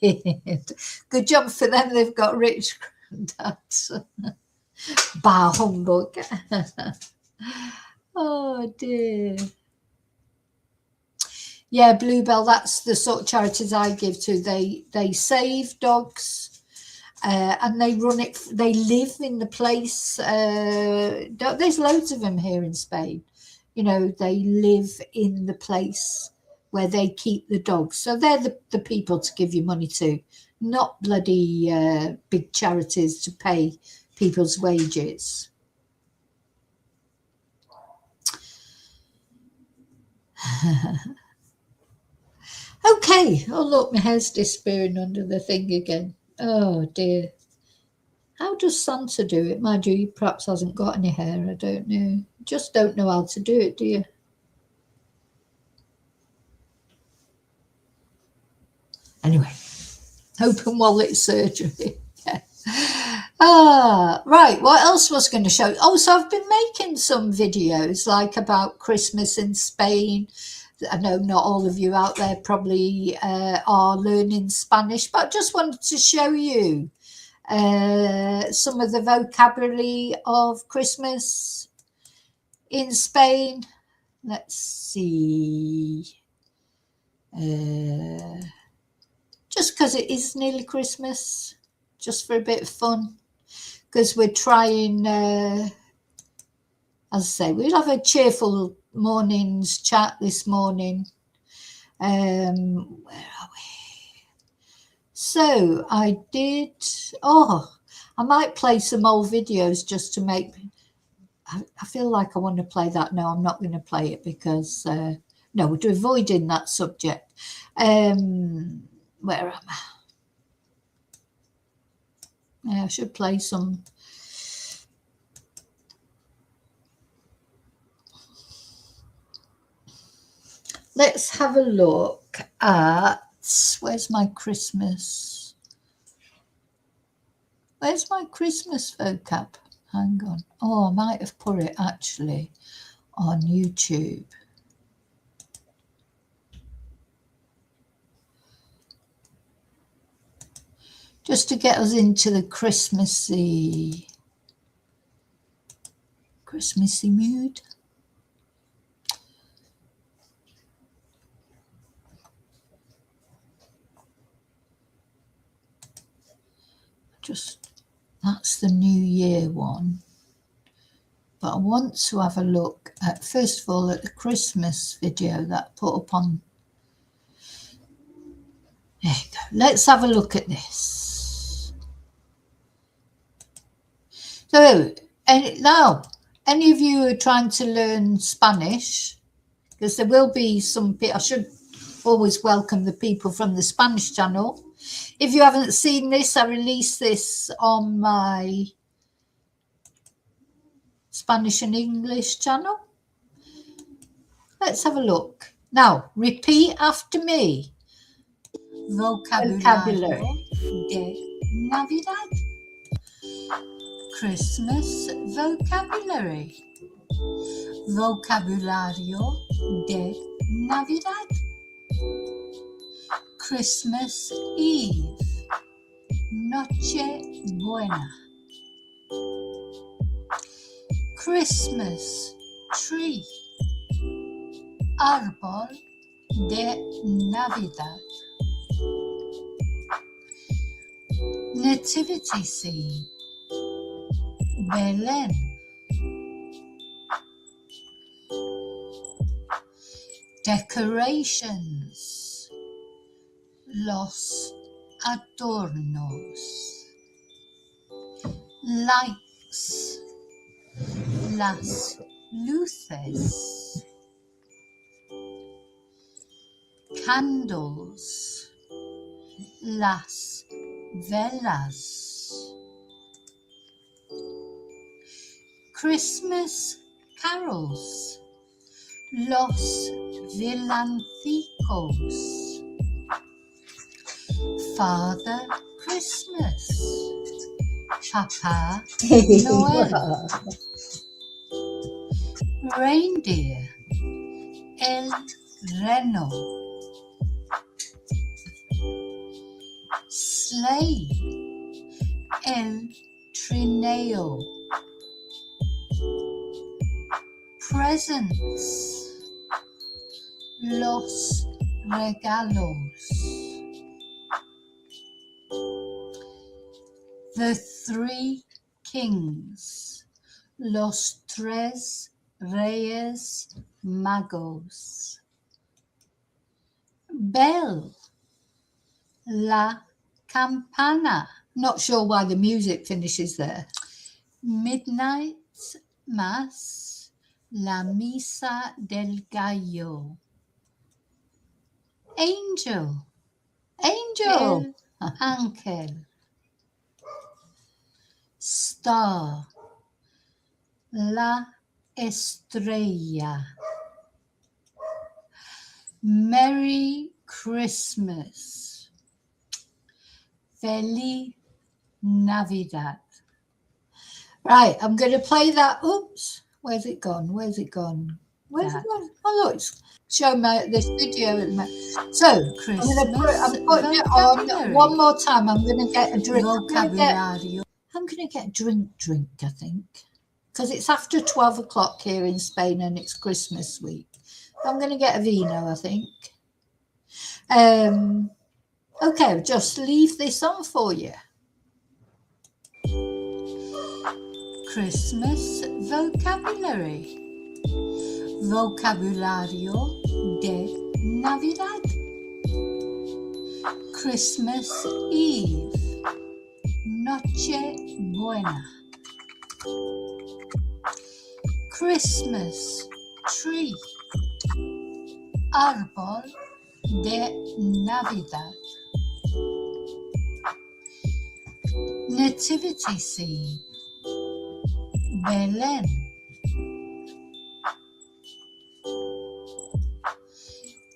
David? Good job for them, they've got rich granddads. Bah humbug. Oh dear. Yeah, Bluebell, that's the sort of charities I give to. They save dogs and they run it. They live in the place. There's loads of them here in Spain. They live in the place where they keep the dogs. So they're the people to give you money to, not bloody big charities to pay people's wages. Okay. Oh, look, my hair's disappearing under the thing again. Oh, dear. How does Santa do it? Mind you, he perhaps hasn't got any hair. I don't know. Just don't know how to do it, do you? Anyway, open wallet surgery. Yeah. Right. What else was going to show? Oh, so I've been making some videos like about Christmas in Spain. I know not all of you out there probably are learning Spanish, but I just wanted to show you some of the vocabulary of Christmas in Spain. Let's see. Just because it is nearly Christmas, just for a bit of fun. because we're trying, as I say, we'll have a cheerful morning's chat this morning. Where are we? So I did, I might play some old videos just to make, I feel like I want to play that. No, I'm not going to play it because, no, we're avoiding that subject. Where am I? Yeah, I should play some. Let's have a look at, where's my Christmas? Where's my Christmas vocab? Hang on. Oh, I might have put it actually on YouTube. Just to get us into the Christmassy mood. That's the New Year one. But I want to have a look at, first of all, at the Christmas video that I put up on. There you go. Let's have a look at this. So, now, any of you who are trying to learn Spanish, because there will be some people, I should always welcome the people from the Spanish channel. If you haven't seen this, I released this on my Spanish and English channel. Let's have a look. Now, repeat after me. Vocabulary de Navidad. Christmas vocabulary. Vocabulario de Navidad. Christmas Eve. Noche Buena. Christmas tree. Árbol de Navidad. Nativity scene. Belén. Decorations. Los adornos. Lights. Las luces. Candles. Las velas. Christmas carols. Los villancicos. Father Christmas. Papa Noel. Reindeer. El Reno. Sleigh. El Trineo. Presents. Los regalos. The Three Kings. Los Tres Reyes Magos. Bell. La campana. Not sure why the music finishes there. Midnight Mass. La Misa del Gallo. Angel. Angel. Ángel. Star. La Estrella. Merry Christmas. Feliz Navidad. Right, I'm going to play that. Oops, where's it gone? Where's it gone? Where's it gone? Oh, look, it's showing this video. So, I'm putting it on one more time. I'm going to get a drink. I'm going to get a drink, I think. Because it's after 12 o'clock here in Spain and it's Christmas week. I'm going to get a vino, I think. Okay, just leave this on for you. Christmas vocabulary. Vocabulario de Navidad. Christmas Eve. Noche Buena. Christmas tree. Árbol de Navidad. Nativity scene. Belén.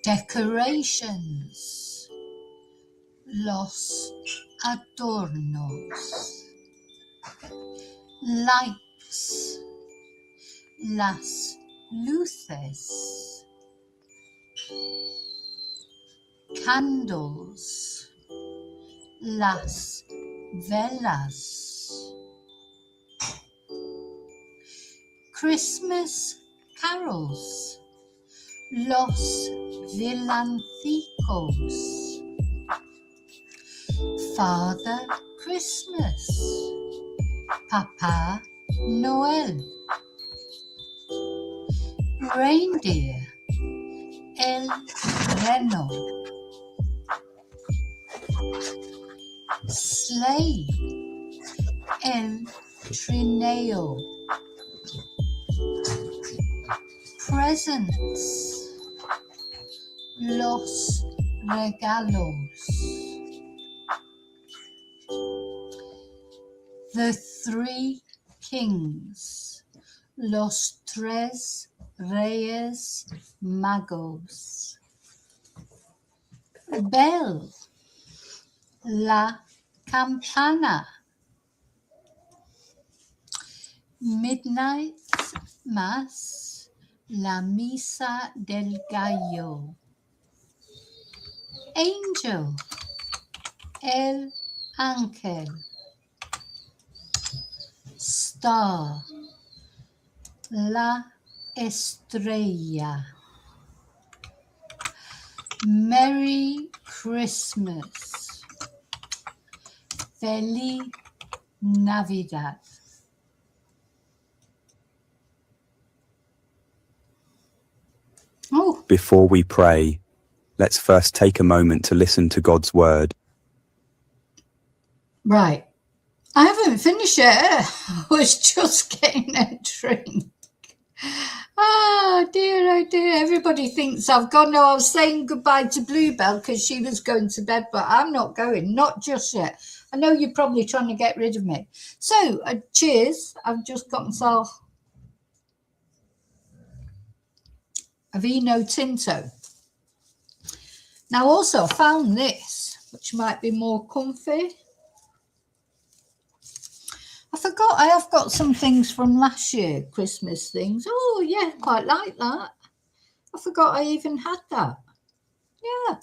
Decorations. Los adornos. Lights. Las luces. Candles. Las velas. Christmas carols. Los villancicos. Father Christmas. Papa Noel. Reindeer. El reno. Sleigh. El trineo. Presents. Los regalos. The Three Kings. Los Tres Reyes Magos. Bell. La campana. Midnight Mass. La misa del gallo. Angel. El ángel. Star. La estrella. Merry Christmas. Feliz Navidad. Oh, Before we pray, let's first take a moment to listen to God's word. right. I haven't finished yet. I was just getting a drink. Oh dear, everybody thinks I've gone. No, I was saying goodbye to Bluebell because she was going to bed, but I'm not going, not just yet. I know you're probably trying to get rid of me. So, cheers. I've just got myself a Vino Tinto. Now, also, I found this, which might be more comfy. I forgot I have got some things from last year, Christmas things. Oh, yeah, quite like that. I forgot I even had that. Yeah.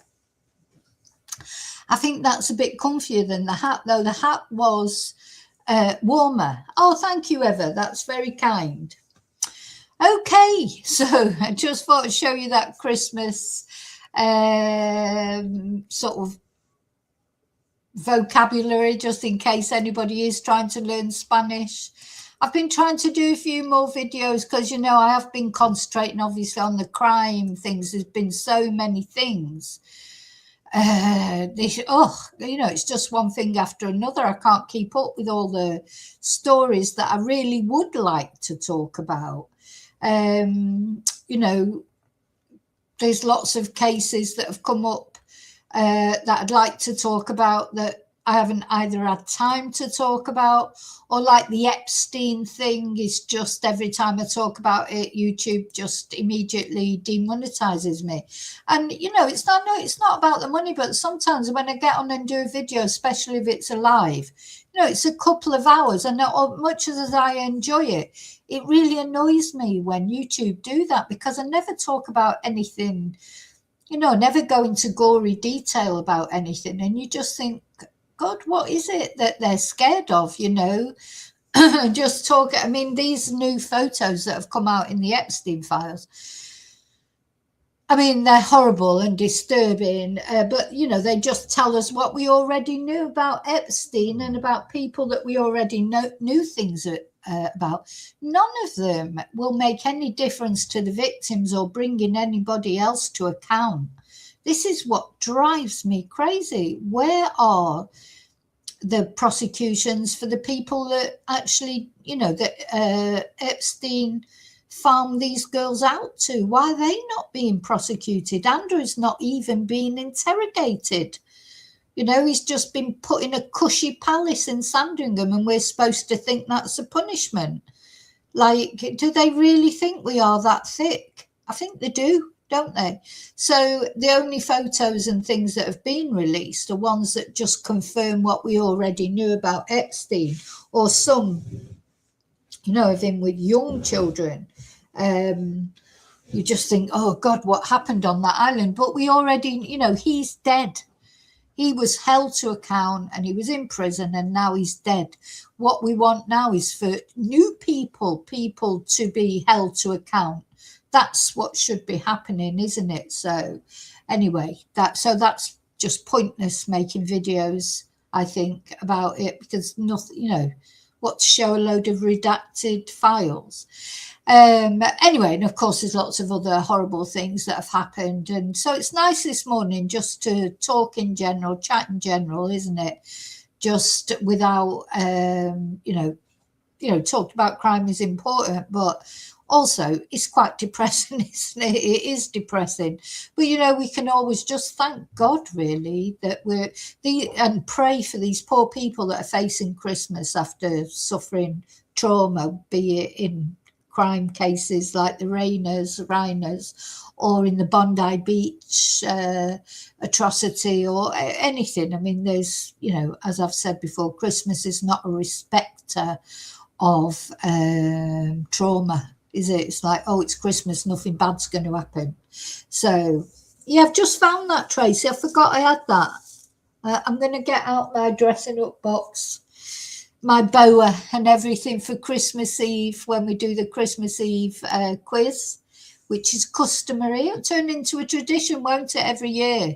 I think that's a bit comfier than the hat, though. The hat was warmer. Oh, thank you, Eva. That's very kind. Okay, so I just thought I'd show you that Christmas sort of vocabulary, just in case anybody is trying to learn Spanish. I've been trying to do a few more videos because, you know, I have been concentrating obviously on the crime things. There's been so many things. It's just one thing after another. I can't keep up with all the stories that I really would like to talk about. There's lots of cases that have come up that I'd like to talk about that I haven't either had time to talk about, or like the Epstein thing is just every time I talk about it, YouTube just immediately demonetizes me. And, you know, it's not about the money, but sometimes when I get on and do a video, especially if it's a live, you know, it's a couple of hours, and as much as I enjoy it, it really annoys me when YouTube do that, because I never talk about anything, you know, never go into gory detail about anything. And you just think, God, what is it that they're scared of, you know? Just talk. I mean, these new photos that have come out in the Epstein files, I mean, they're horrible and disturbing, but, you know, they just tell us what we already knew about Epstein and about people that we already knew things about. None of them will make any difference to the victims or bringing anybody else to account. This is what drives me crazy. Where are the prosecutions for the people that actually, you know, that Epstein farm these girls out to? Why are they not being prosecuted? Andrew's not even being interrogated. You know, he's just been put in a cushy palace in Sandringham, and we're supposed to think that's a punishment. Like, do they really think we are that thick? I think they do, don't they? So the only photos and things that have been released are ones that just confirm what we already knew about Epstein, or some, you know, of him with young children. You just think, oh God, what happened on that island? But we already, you know, he's dead. He was held to account and he was in prison, and now he's dead. What we want now is for new people to be held to account. That's what should be happening, isn't it? So anyway, that's just pointless making videos, I think, about it, because nothing, you know, what, to show a load of redacted files. Anyway, and of course there's lots of other horrible things that have happened, and so it's nice this morning just to talk in general, chat in general, isn't it? Just without you know, talk about crime is important, but also it's quite depressing, isn't it? It is depressing, but you know, we can always just thank God, really, that and pray for these poor people that are facing Christmas after suffering trauma, be it in crime cases like the Rainers, or in the Bondi Beach atrocity, or anything. I mean, there's, you know, as I've said before, Christmas is not a respecter of trauma, is it? It's like, oh, it's Christmas, nothing bad's going to happen. So yeah, I've just found that, Tracy. I forgot I had that. I'm going to get out my dressing up box, my boa and everything for Christmas Eve, when we do the Christmas Eve quiz, which is customary. It'll turn into a tradition, won't it, every year?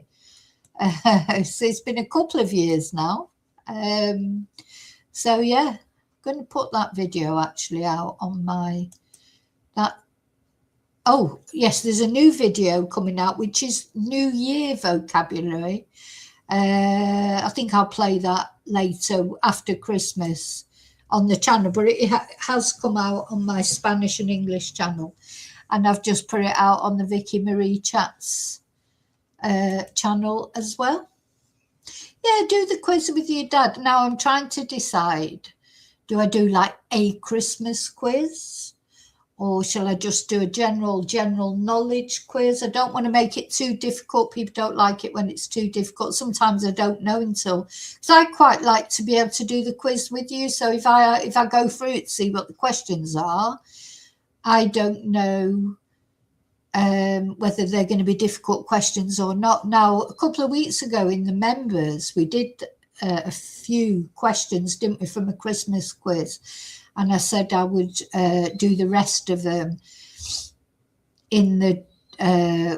So it's been a couple of years now. So yeah, I'm going to put that video actually out on oh yes, there's a new video coming out, which is New Year vocabulary. I think I'll play that later after Christmas on the channel, but it has come out on my Spanish and English channel, and I've just put it out on the Vicki Marie Chats channel as well. Yeah, do the quiz with your dad. Now I'm trying to decide, do I do like a Christmas quiz, or shall I just do a general knowledge quiz? I don't want to make it too difficult. People don't like it when it's too difficult. Sometimes I don't know until, because I quite like to be able to do the quiz with you. So if I go through it, see what the questions are, I don't know whether they're going to be difficult questions or not. Now, a couple of weeks ago in the members, we did a few questions, didn't we, from a Christmas quiz? And I said I would do the rest of them in the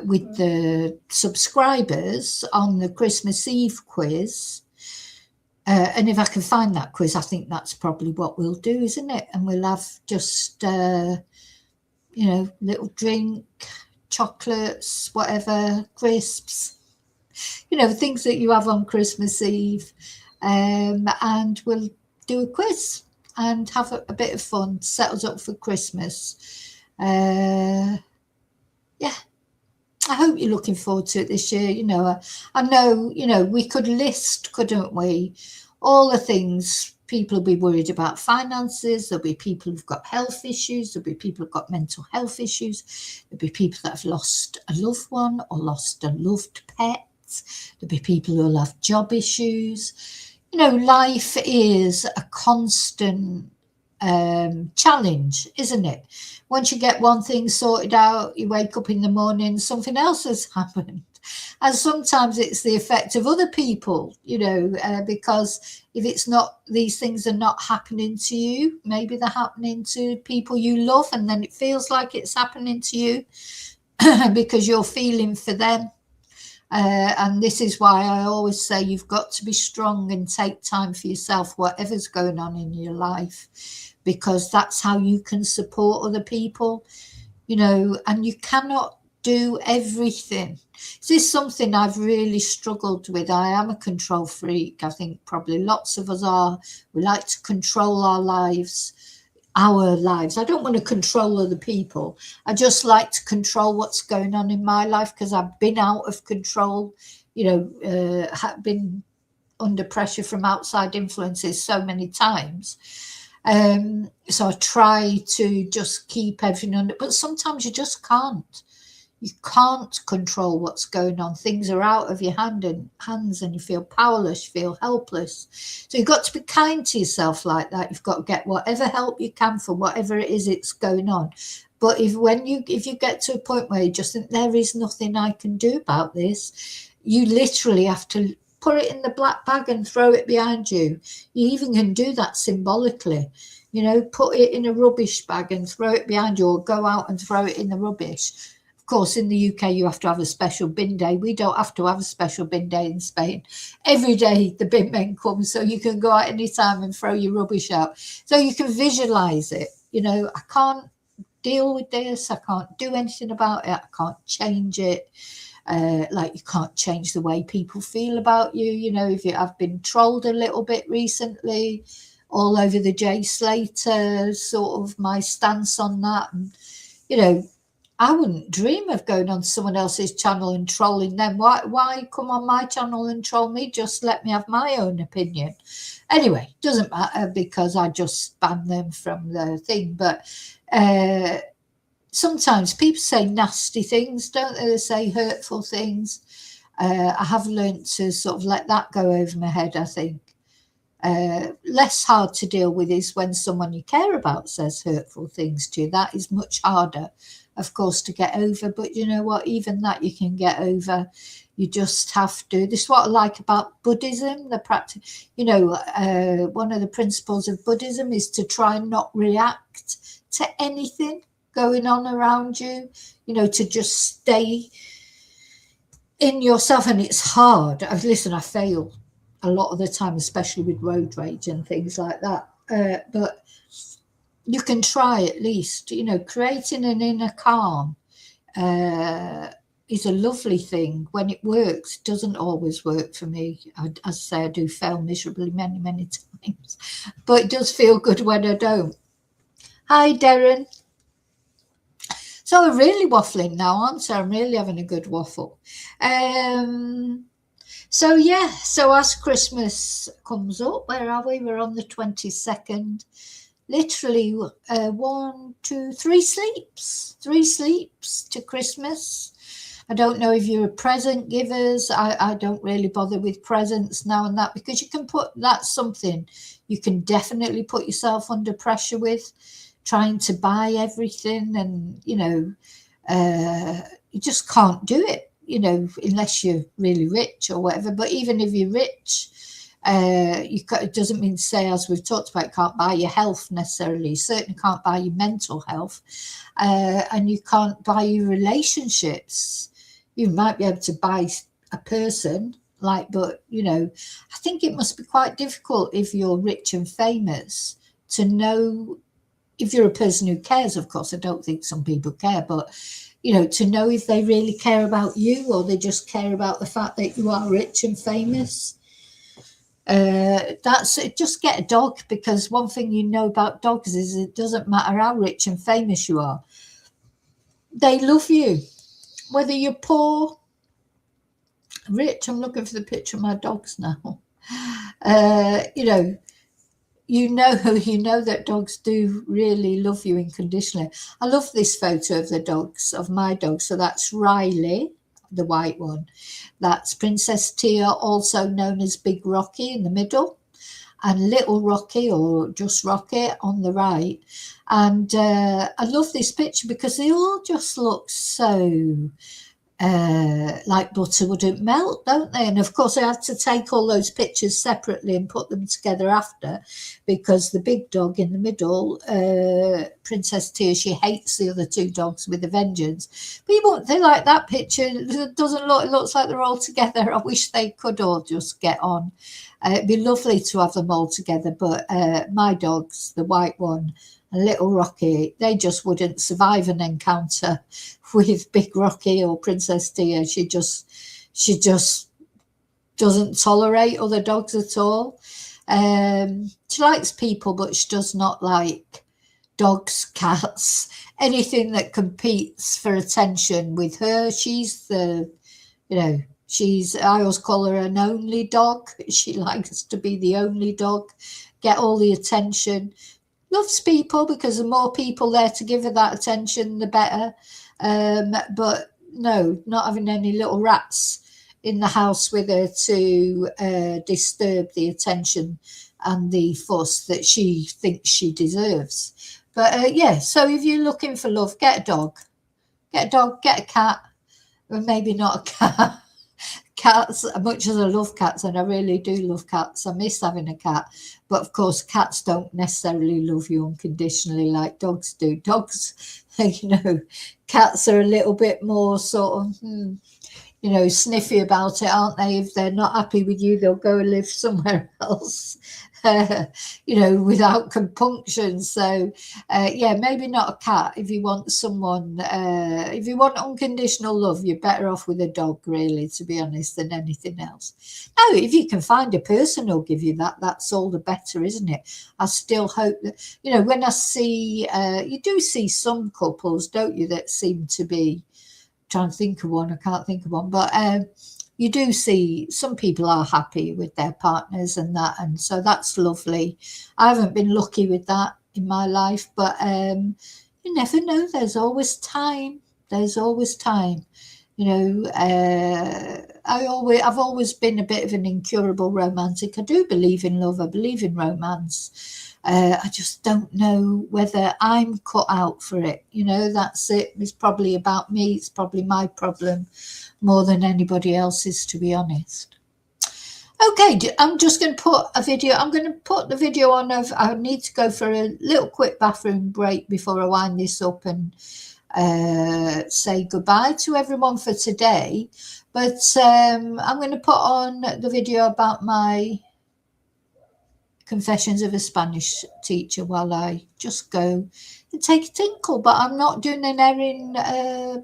with the subscribers on the Christmas Eve quiz. And if I can find that quiz, I think that's probably what we'll do, isn't it? And we'll have just, you know, little drink, chocolates, whatever, crisps, you know, things that you have on Christmas Eve. And we'll do a quiz and have a bit of fun, set us up for Christmas. Yeah, I hope you're looking forward to it this year. You know, I know, you know, we could list, couldn't we, all the things people will be worried about. Finances, there'll be people who've got health issues, there'll be people who've got mental health issues, there'll be people that have lost a loved one or lost a loved pet, there'll be people who'll have job issues. You know, life is a constant challenge, isn't it? Once you get one thing sorted out, you wake up in the morning, something else has happened. And sometimes it's the effect of other people, you know, because if it's not, these things are not happening to you, maybe they're happening to people you love, and then it feels like it's happening to you. because you're feeling for them. And this is why I always say you've got to be strong and take time for yourself, whatever's going on in your life, because that's how you can support other people, you know, and you cannot do everything. This is something I've really struggled with. I am a control freak. I think probably lots of us are. We like to control our lives. I don't want to control other people. I just like to control what's going on in my life, because I've been out of control, you know, been under pressure from outside influences so many times. So I try to just keep everything under, but sometimes you just can't. You can't control what's going on. Things are out of your hands and you feel powerless, you feel helpless. So you've got to be kind to yourself like that. You've got to get whatever help you can for whatever it is it's going on. But if you get to a point where you just think there is nothing I can do about this, you literally have to put it in the black bag and throw it behind you. You even can do that symbolically. You know, put it in a rubbish bag and throw it behind you, or go out and throw it in the rubbish. Of course, in the UK, you have to have a special bin day. We don't have to have a special bin day in Spain. Every day the bin men come, so you can go out any time and throw your rubbish out. So you can visualize it. You know, I can't deal with this. I can't do anything about it. I can't change it. Like you can't change the way people feel about you. You know, if I've been trolled a little bit recently, all over the Jay Slater, sort of my stance on that. And, you know, I wouldn't dream of going on someone else's channel and trolling them. Why come on my channel and troll me? Just let me have my own opinion. Anyway, doesn't matter, because I just ban them from the thing. But sometimes people say nasty things, don't they? They say hurtful things. I have learned to sort of let that go over my head, I think. Less hard to deal with is when someone you care about says hurtful things to you. That is much harder, of course, to get over. But you know what? Even that you can get over. You just have to. This is what I like about Buddhism. The practice, you know, one of the principles of Buddhism is to try and not react to anything going on around you. You know, to just stay in yourself. And it's hard. Listen, I fail a lot of the time, especially with road rage and things like that. But you can try at least, you know, creating an inner calm is a lovely thing when it works. It doesn't always work for me. As I say, I do fail miserably many, many times, but it does feel good when I don't. Hi, Darren. So I'm really waffling now, aren't I? I'm really having a good waffle. So yeah, so as Christmas comes up, where are we? We're on the 22nd. Literally 1, 2, 3 sleeps. 3 sleeps to Christmas. I don't know if you're a present givers. I don't really bother with presents now and that, because you can put, that's something you can definitely put yourself under pressure with, trying to buy everything, and you know, you just can't do it, you know, unless you're really rich or whatever. But even if you're rich, it doesn't mean to say, as we've talked about, it can't buy your health necessarily. You certainly can't buy your mental health, and you can't buy your relationships. You might be able to buy a person, like, but you know, I think it must be quite difficult if you're rich and famous to know, if you're a person who cares. Of course, I don't think some people care, but you know, to know if they really care about you, or they just care about the fact that you are rich and famous. That's it. Just get a dog, because one thing you know about dogs is it doesn't matter how rich and famous you are, they love you, whether you're poor, rich. I'm looking for the picture of my dogs now. You know that dogs do really love you unconditionally. I love this photo of the dogs, of my dog. So that's Riley, the white one. That's Princess Tia, also known as Big Rocky, in the middle, and Little Rocky, or just Rocky, on the right. And I love this picture because they all just look so like butter wouldn't melt, don't they? And of course I had to take all those pictures separately and put them together after, because the big dog in the middle, Princess Tia, she hates the other two dogs with a vengeance. People, they like that picture. It doesn't look, it looks like they're all together. I wish they could all just get on. It'd be lovely to have them all together, but my dogs, the white one and Little Rocky, they just wouldn't survive an encounter with Big Rocky or Princess Tia. She just doesn't tolerate other dogs at all. She likes people, but she does not like dogs, cats, anything that competes for attention with her. She's the, I always call her an only dog. She likes to be the only dog, get all the attention. Loves people, because the more people there to give her that attention, the better. But no, not having any little rats in the house with her to disturb the attention and the fuss that she thinks she deserves. But yeah, so if you're looking for love, get a dog. Get a dog, get a cat, but maybe not a cat. Cats, as much as I love cats, and I really do love cats, I miss having a cat. But of course, cats don't necessarily love you unconditionally like dogs do. Dogs, cats are a little bit more sort of, sniffy about it, aren't they? If they're not happy with you, they'll go and live somewhere else, without compunction. So, yeah, maybe not a cat. If you want someone, if you want unconditional love, you're better off with a dog, really, to be honest, than anything else. Now, if you can find a person who'll give you that, that's all the better, isn't it? I still hope that, when I see, you do see some couples, don't you, that seem to be, trying to think of one, I can't think of one, but you do see some people are happy with their partners and that, and so that's lovely. I haven't been lucky with that in my life, but you never know. There's always time. I've always been a bit of an incurable romantic. I do believe in love. I believe in romance. I just don't know whether I'm cut out for it. That's it. It's probably about me. It's probably my problem more than anybody else's, to be honest. Okay, I'm just going to put a video. I'm going to put the video on of, I need to go for a little quick bathroom break before I wind this up and say goodbye to everyone for today. But I'm going to put on the video about my Confessions of a Spanish Teacher while I just go and take a tinkle. But I'm not doing an Erin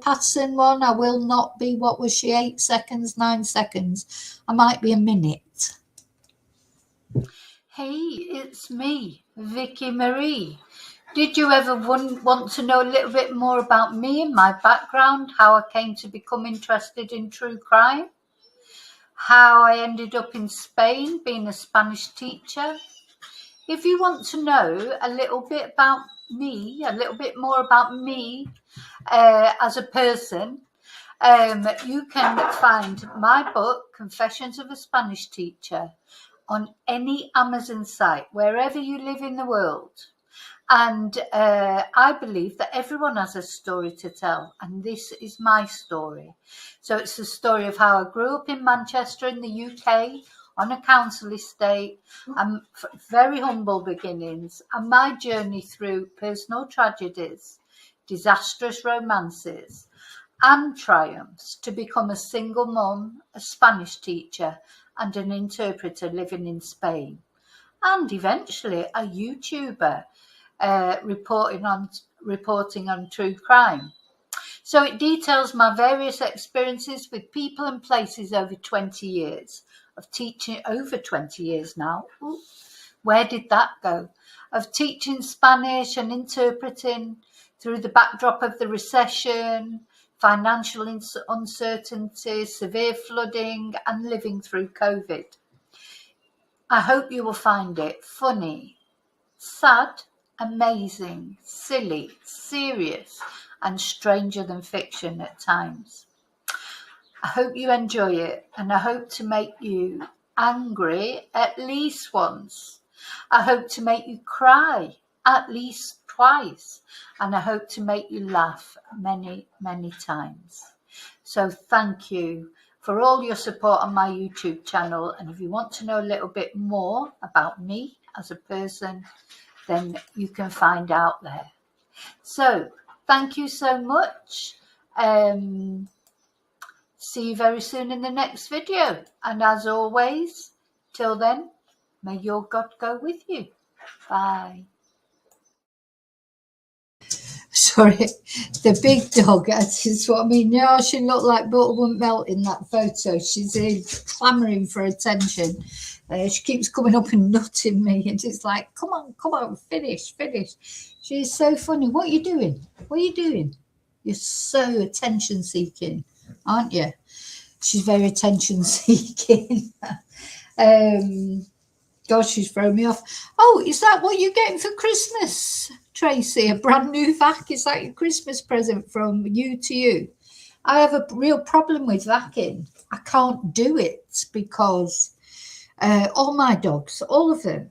Patterson one. I will not be, what was she, 8 seconds, 9 seconds. I might be a minute. Hey, it's me, Vicki Marie. Did you ever want to know a little bit more about me and my background, how I came to become interested in true crime, how I ended up in Spain being a Spanish teacher? If you want to know a little bit about me, a little bit more about me as a person, you can find my book, Confessions of a Spanish Teacher, on any Amazon site, wherever you live in the world. And I believe that everyone has a story to tell, and this is my story. So it's the story of how I grew up in Manchester in the UK on a council estate, and very humble beginnings, and my journey through personal tragedies, disastrous romances, and triumphs to become a single mum, a Spanish teacher, and an interpreter living in Spain, and eventually a YouTuber reporting on true crime. So it details my various experiences with people and places over 20 years of teaching, over 20 years now. Ooh, where did that go? Of teaching Spanish and interpreting through the backdrop of the recession, financial uncertainty, severe flooding, and living through COVID. I hope you will find it funny, sad, amazing, silly, serious, and stranger than fiction at times. I hope you enjoy it, and I hope to make you angry at least once. I hope to make you cry at least twice, and I hope to make you laugh many, many times. So thank you for all your support on my YouTube channel. And if you want to know a little bit more about me as a person, then you can find out there. So thank you so much. See you very soon in the next video. And as always, till then, may your God go with you. Bye. Sorry, the big dog, that's what I mean. Yeah, she looked like butter wouldn't melt in that photo. She's clamouring for attention. She keeps coming up and nutting me, and it's like, come on, finish. She's so funny. What are you doing? You're so attention seeking, aren't you? She's very attention seeking. God, she's thrown me off. Oh, is that what you're getting for Christmas, Tracy? A brand new vac? Is that your Christmas present from you to you? I have a real problem with vacking. I can't do it because all my dogs, all of them,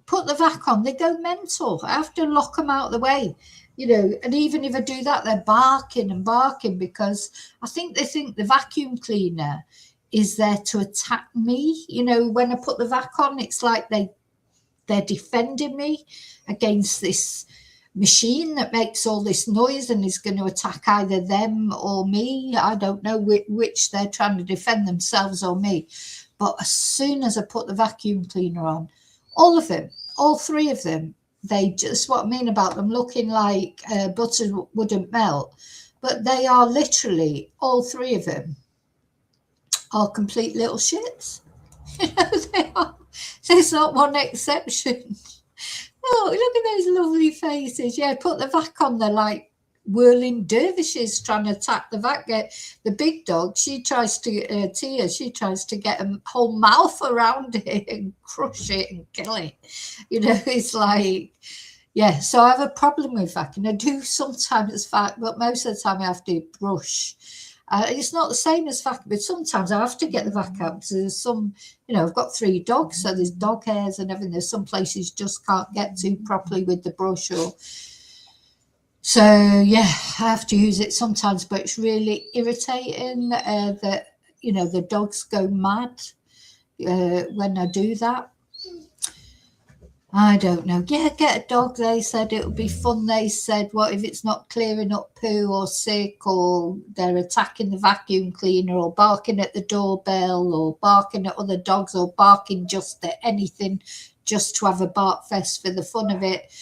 put the vac on, they go mental. I have to lock them out of the way, you know, and even if I do that, they're barking because I think they think the vacuum cleaner is there to attack me. You know, when I put the vac on, it's like they're defending me against this machine that makes all this noise and is going to attack either them or me. I don't know which they're trying to defend, themselves or me. But as soon as I put the vacuum cleaner on, all of them, all three of them, they just, what I mean about them looking like butter wouldn't melt, but they are literally, all three of them are complete little shits. You know, they are. There's not one exception. Oh, look at those lovely faces. Yeah, put the vac on, they're like whirling dervishes trying to attack the vac. The big dog, she tries to, Tia, she tries to get a whole mouth around it and crush it and kill it. You know, it's like, yeah, so I have a problem with vacuum. I do sometimes vac, but most of the time I have to brush. It's not the same as vacuum, but sometimes I have to get the vac out because there's some, you know, I've got 3 dogs, so there's dog hairs and everything. There's some places you just can't get to properly with the brush. So, yeah, I have to use it sometimes, but it's really irritating that, you know, the dogs go mad when I do that. I don't know. Yeah, get a dog, they said. It would be fun, they said. What if it's not clearing up poo or sick, or they're attacking the vacuum cleaner, or barking at the doorbell, or barking at other dogs, or barking just at anything, just to have a bark fest for the fun of it.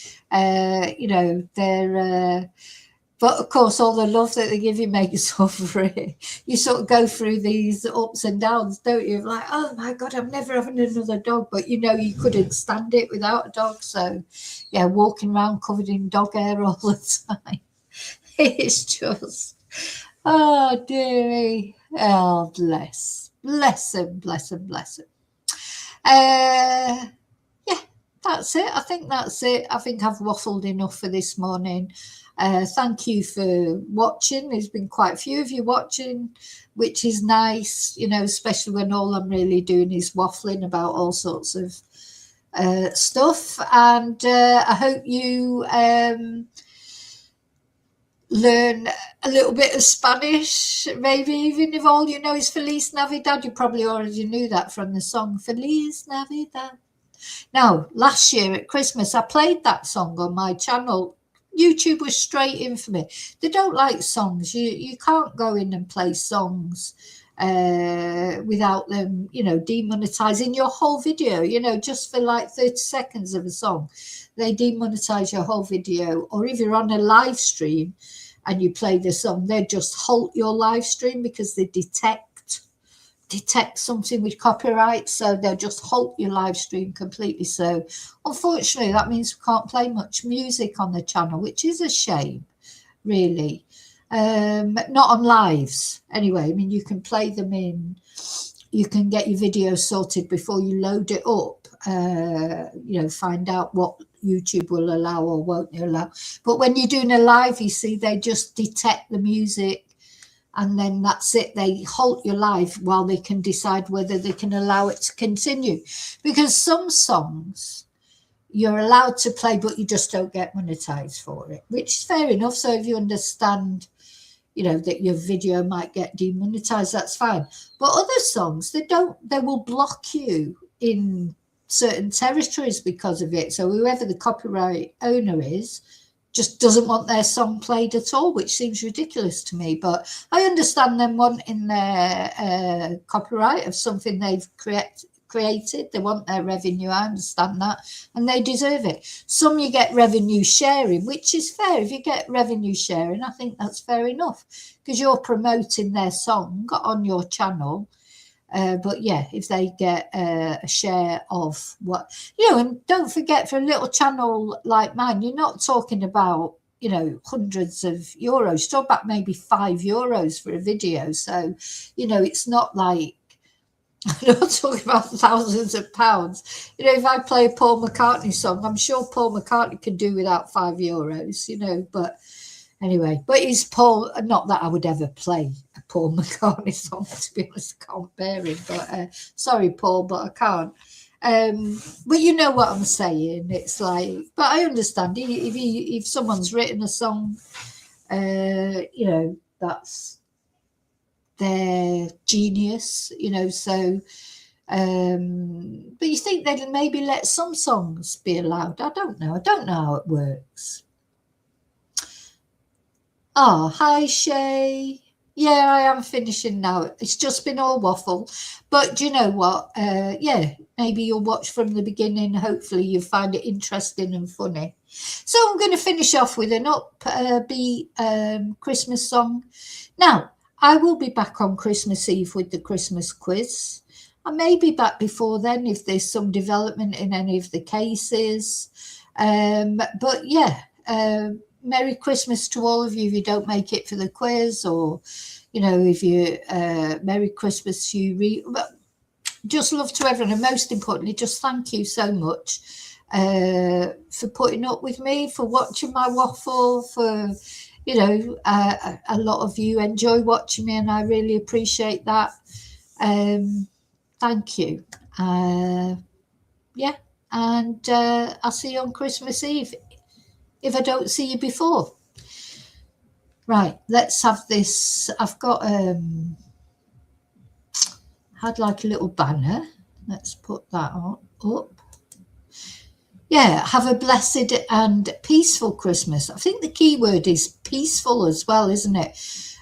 You know, they're... but of course, all the love that they give you makes up for it. You sort of go through these ups and downs, don't you? Like, oh my God, I'm never having another dog. But you know, you couldn't stand it without a dog. So, yeah, walking around covered in dog hair all the time. It's just, oh dearie. Oh, bless him. Yeah, that's it. I think that's it. I think I've waffled enough for this morning. Thank you for watching. There's been quite a few of you watching, which is nice, you know, especially when all I'm really doing is waffling about all sorts of stuff. And I hope you learn a little bit of Spanish, maybe even if all you know is Feliz Navidad. You probably already knew that from the song Feliz Navidad. Now, last year at Christmas, I played that song on my channel. YouTube was straight in for me. They don't like songs. You can't go in and play songs without them, you know, demonetizing your whole video, you know, just for like 30 seconds of a song. They demonetize your whole video. Or if you're on a live stream and you play the song, they just halt your live stream because they detect something with copyright, so they'll just halt your live stream completely. So unfortunately, that means we can't play much music on the channel, which is a shame, really. Not on lives anyway. I mean, you can play them in, you can get your video sorted before you load it up, you know, find out what YouTube will allow or won't allow. But when you're doing a live, you see, they just detect the music, and then that's it. They halt your live while they can decide whether they can allow it to continue. Because some songs you're allowed to play, but you just don't get monetized for it, which is fair enough. So if you understand, you know, that your video might get demonetized, that's fine. But other songs, they will block you in certain territories because of it. So whoever the copyright owner is just doesn't want their song played at all, which seems ridiculous to me. But I understand them wanting their copyright of something they've created. They want their revenue. I understand that, and they deserve it. Some you get revenue sharing, which is fair. If you get revenue sharing, I think that's fair enough, because you're promoting their song on your channel. But yeah, if they get a share of what, you know, and don't forget, for a little channel like mine, you're not talking about, you know, hundreds of euros. You're talking about maybe €5 for a video. So, you know, it's not like, I'm not talking about thousands of pounds. You know, if I play a Paul McCartney song, I'm sure Paul McCartney could do without €5, you know, but anyway, but it's Paul, not that I would ever play a Paul McCartney song, to be honest, I can't bear it, but sorry, Paul, but I can't. But you know what I'm saying. It's like, but I understand if someone's written a song, you know, that's their genius, you know, so but you think they'd maybe let some songs be allowed. I don't know how it works. Oh, hi Shay. Yeah, I am finishing now. It's just been all waffle, but do you know what, yeah, maybe you'll watch from the beginning. Hopefully you'll find it interesting and funny. So I'm going to finish off with an upbeat Christmas song. Now, I will be back on Christmas Eve with the Christmas quiz. I may be back before then if there's some development in any of the cases. But yeah, Merry Christmas to all of you if you don't make it for the quiz, or, you know, if you, Merry Christmas to you. Just love to everyone, and most importantly, just thank you so much for putting up with me, for watching my waffle, for, you know, a lot of you enjoy watching me, and I really appreciate that. Thank you. Yeah, and I'll see you on Christmas Eve if I don't see you before. Right, let's have this. I've got had like a little banner. Let's put that on up. Yeah, have a blessed and peaceful Christmas. I think the key word is peaceful as well, isn't it?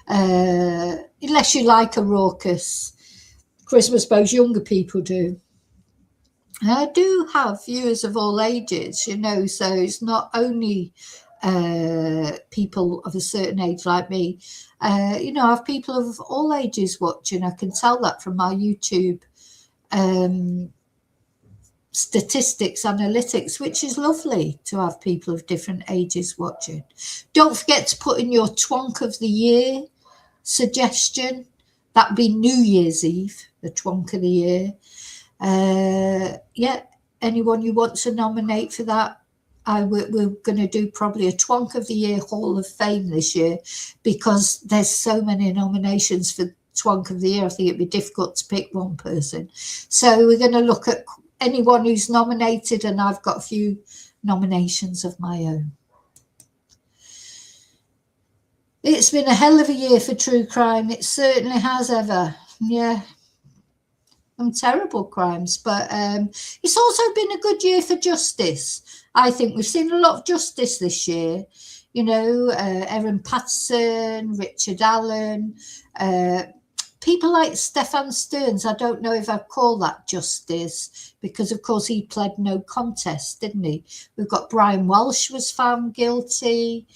Unless you like a raucous Christmas, most younger people do. I do have viewers of all ages, you know, so it's not only people of a certain age like me. You know, I have people of all ages watching. I can tell that from my YouTube statistics, analytics, which is lovely to have people of different ages watching. Don't forget to put in your twonk of the year suggestion. That'd be New Year's Eve, the twonk of the year. Yeah, anyone you want to nominate for that, we're going to do probably a twonk of the year Hall of Fame this year, because there's so many nominations for twonk of the year. I think it'd be difficult to pick one person, so we're going to look at anyone who's nominated, and I've got a few nominations of my own. It's been a hell of a year for true crime. It certainly has, ever. Yeah, some terrible crimes, but it's also been a good year for justice. I think we've seen a lot of justice this year. You know, Erin Patterson, Richard Allen, people like Stefan Stearns. I don't know if I'd call that justice, because of course he pled no contest, didn't he? We've got Brian Walsh was found guilty.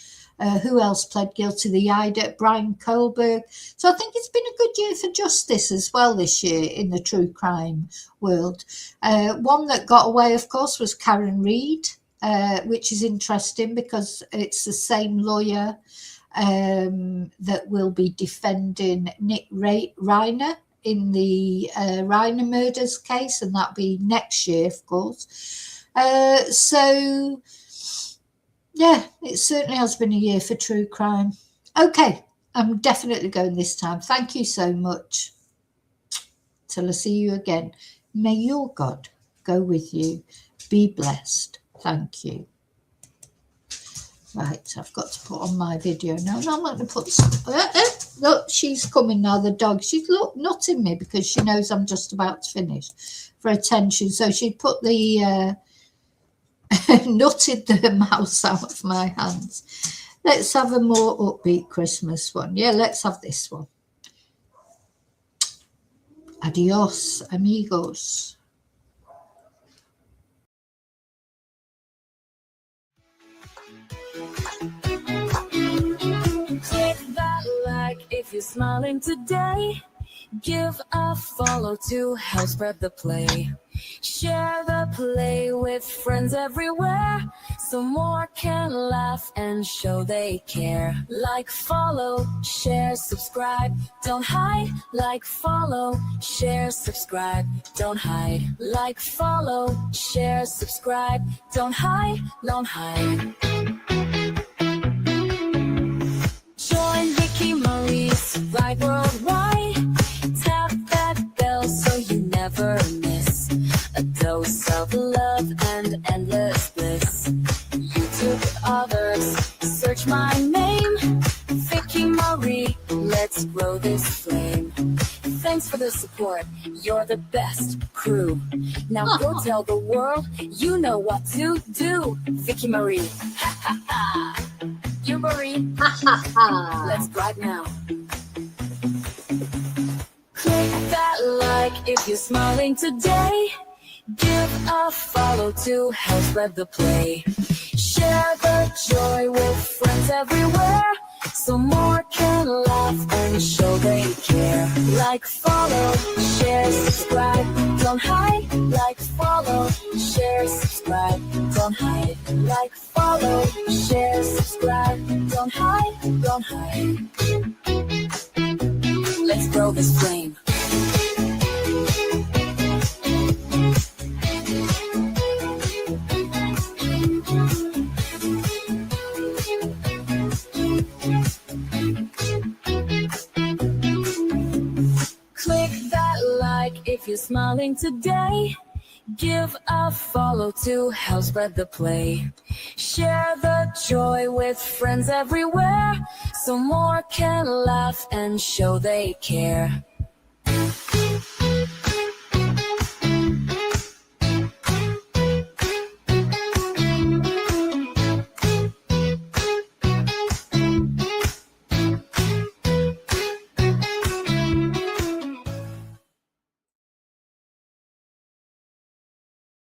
Who else pled guilty? The IDA, Brian Kohlberg. So I think it's been a good year for justice as well this year in the true crime world. One that got away, of course, was Karen Reid, which is interesting because it's the same lawyer that will be defending Nick Reiner in the Reiner murders case, and that'll be next year, of course. So yeah, it certainly has been a year for true crime. Okay, I'm definitely going this time. Thank you so much. Till I see you again. May your God go with you. Be blessed. Thank you. Right, I've got to put on my video now. No, I'm not going to put... Look, she's coming now, the dog. She's nutting me because she knows I'm just about to finish for attention. So she put the... nutted the mouse out of my hands. Let's have a more upbeat Christmas one. Yeah, let's have this one. Adios, amigos. Click that like if you're smiling today. Give a follow to help spread the play. Share the play with friends everywhere so more can laugh and show they care. Like, follow, share, subscribe, don't hide. Like, follow, share, subscribe, don't hide. Like, follow, share, subscribe, don't hide, don't hide. Join Vicki Marie's Ride Worldwide. Tap that bell so you never miss a dose of love and endless bliss. YouTube others, search my name, Vicki Marie, let's grow this flame. Thanks for the support, you're the best crew. Now go tell the world you know what to do. Vicki Marie, ha ha ha. You Marie, Ha ha ha. let's drive now. Click that like if you're smiling today. Give a follow to help spread the play. Share the joy with friends everywhere so more can laugh and show they care. Like, follow, share, subscribe, don't hide. Like, follow, share, subscribe, don't hide. Like, follow, share, subscribe, don't hide, don't hide. Let's grow this flame. Click that like if you're smiling today. Give a follow to help spread the play. Share the joy with friends everywhere so more can laugh and show they care.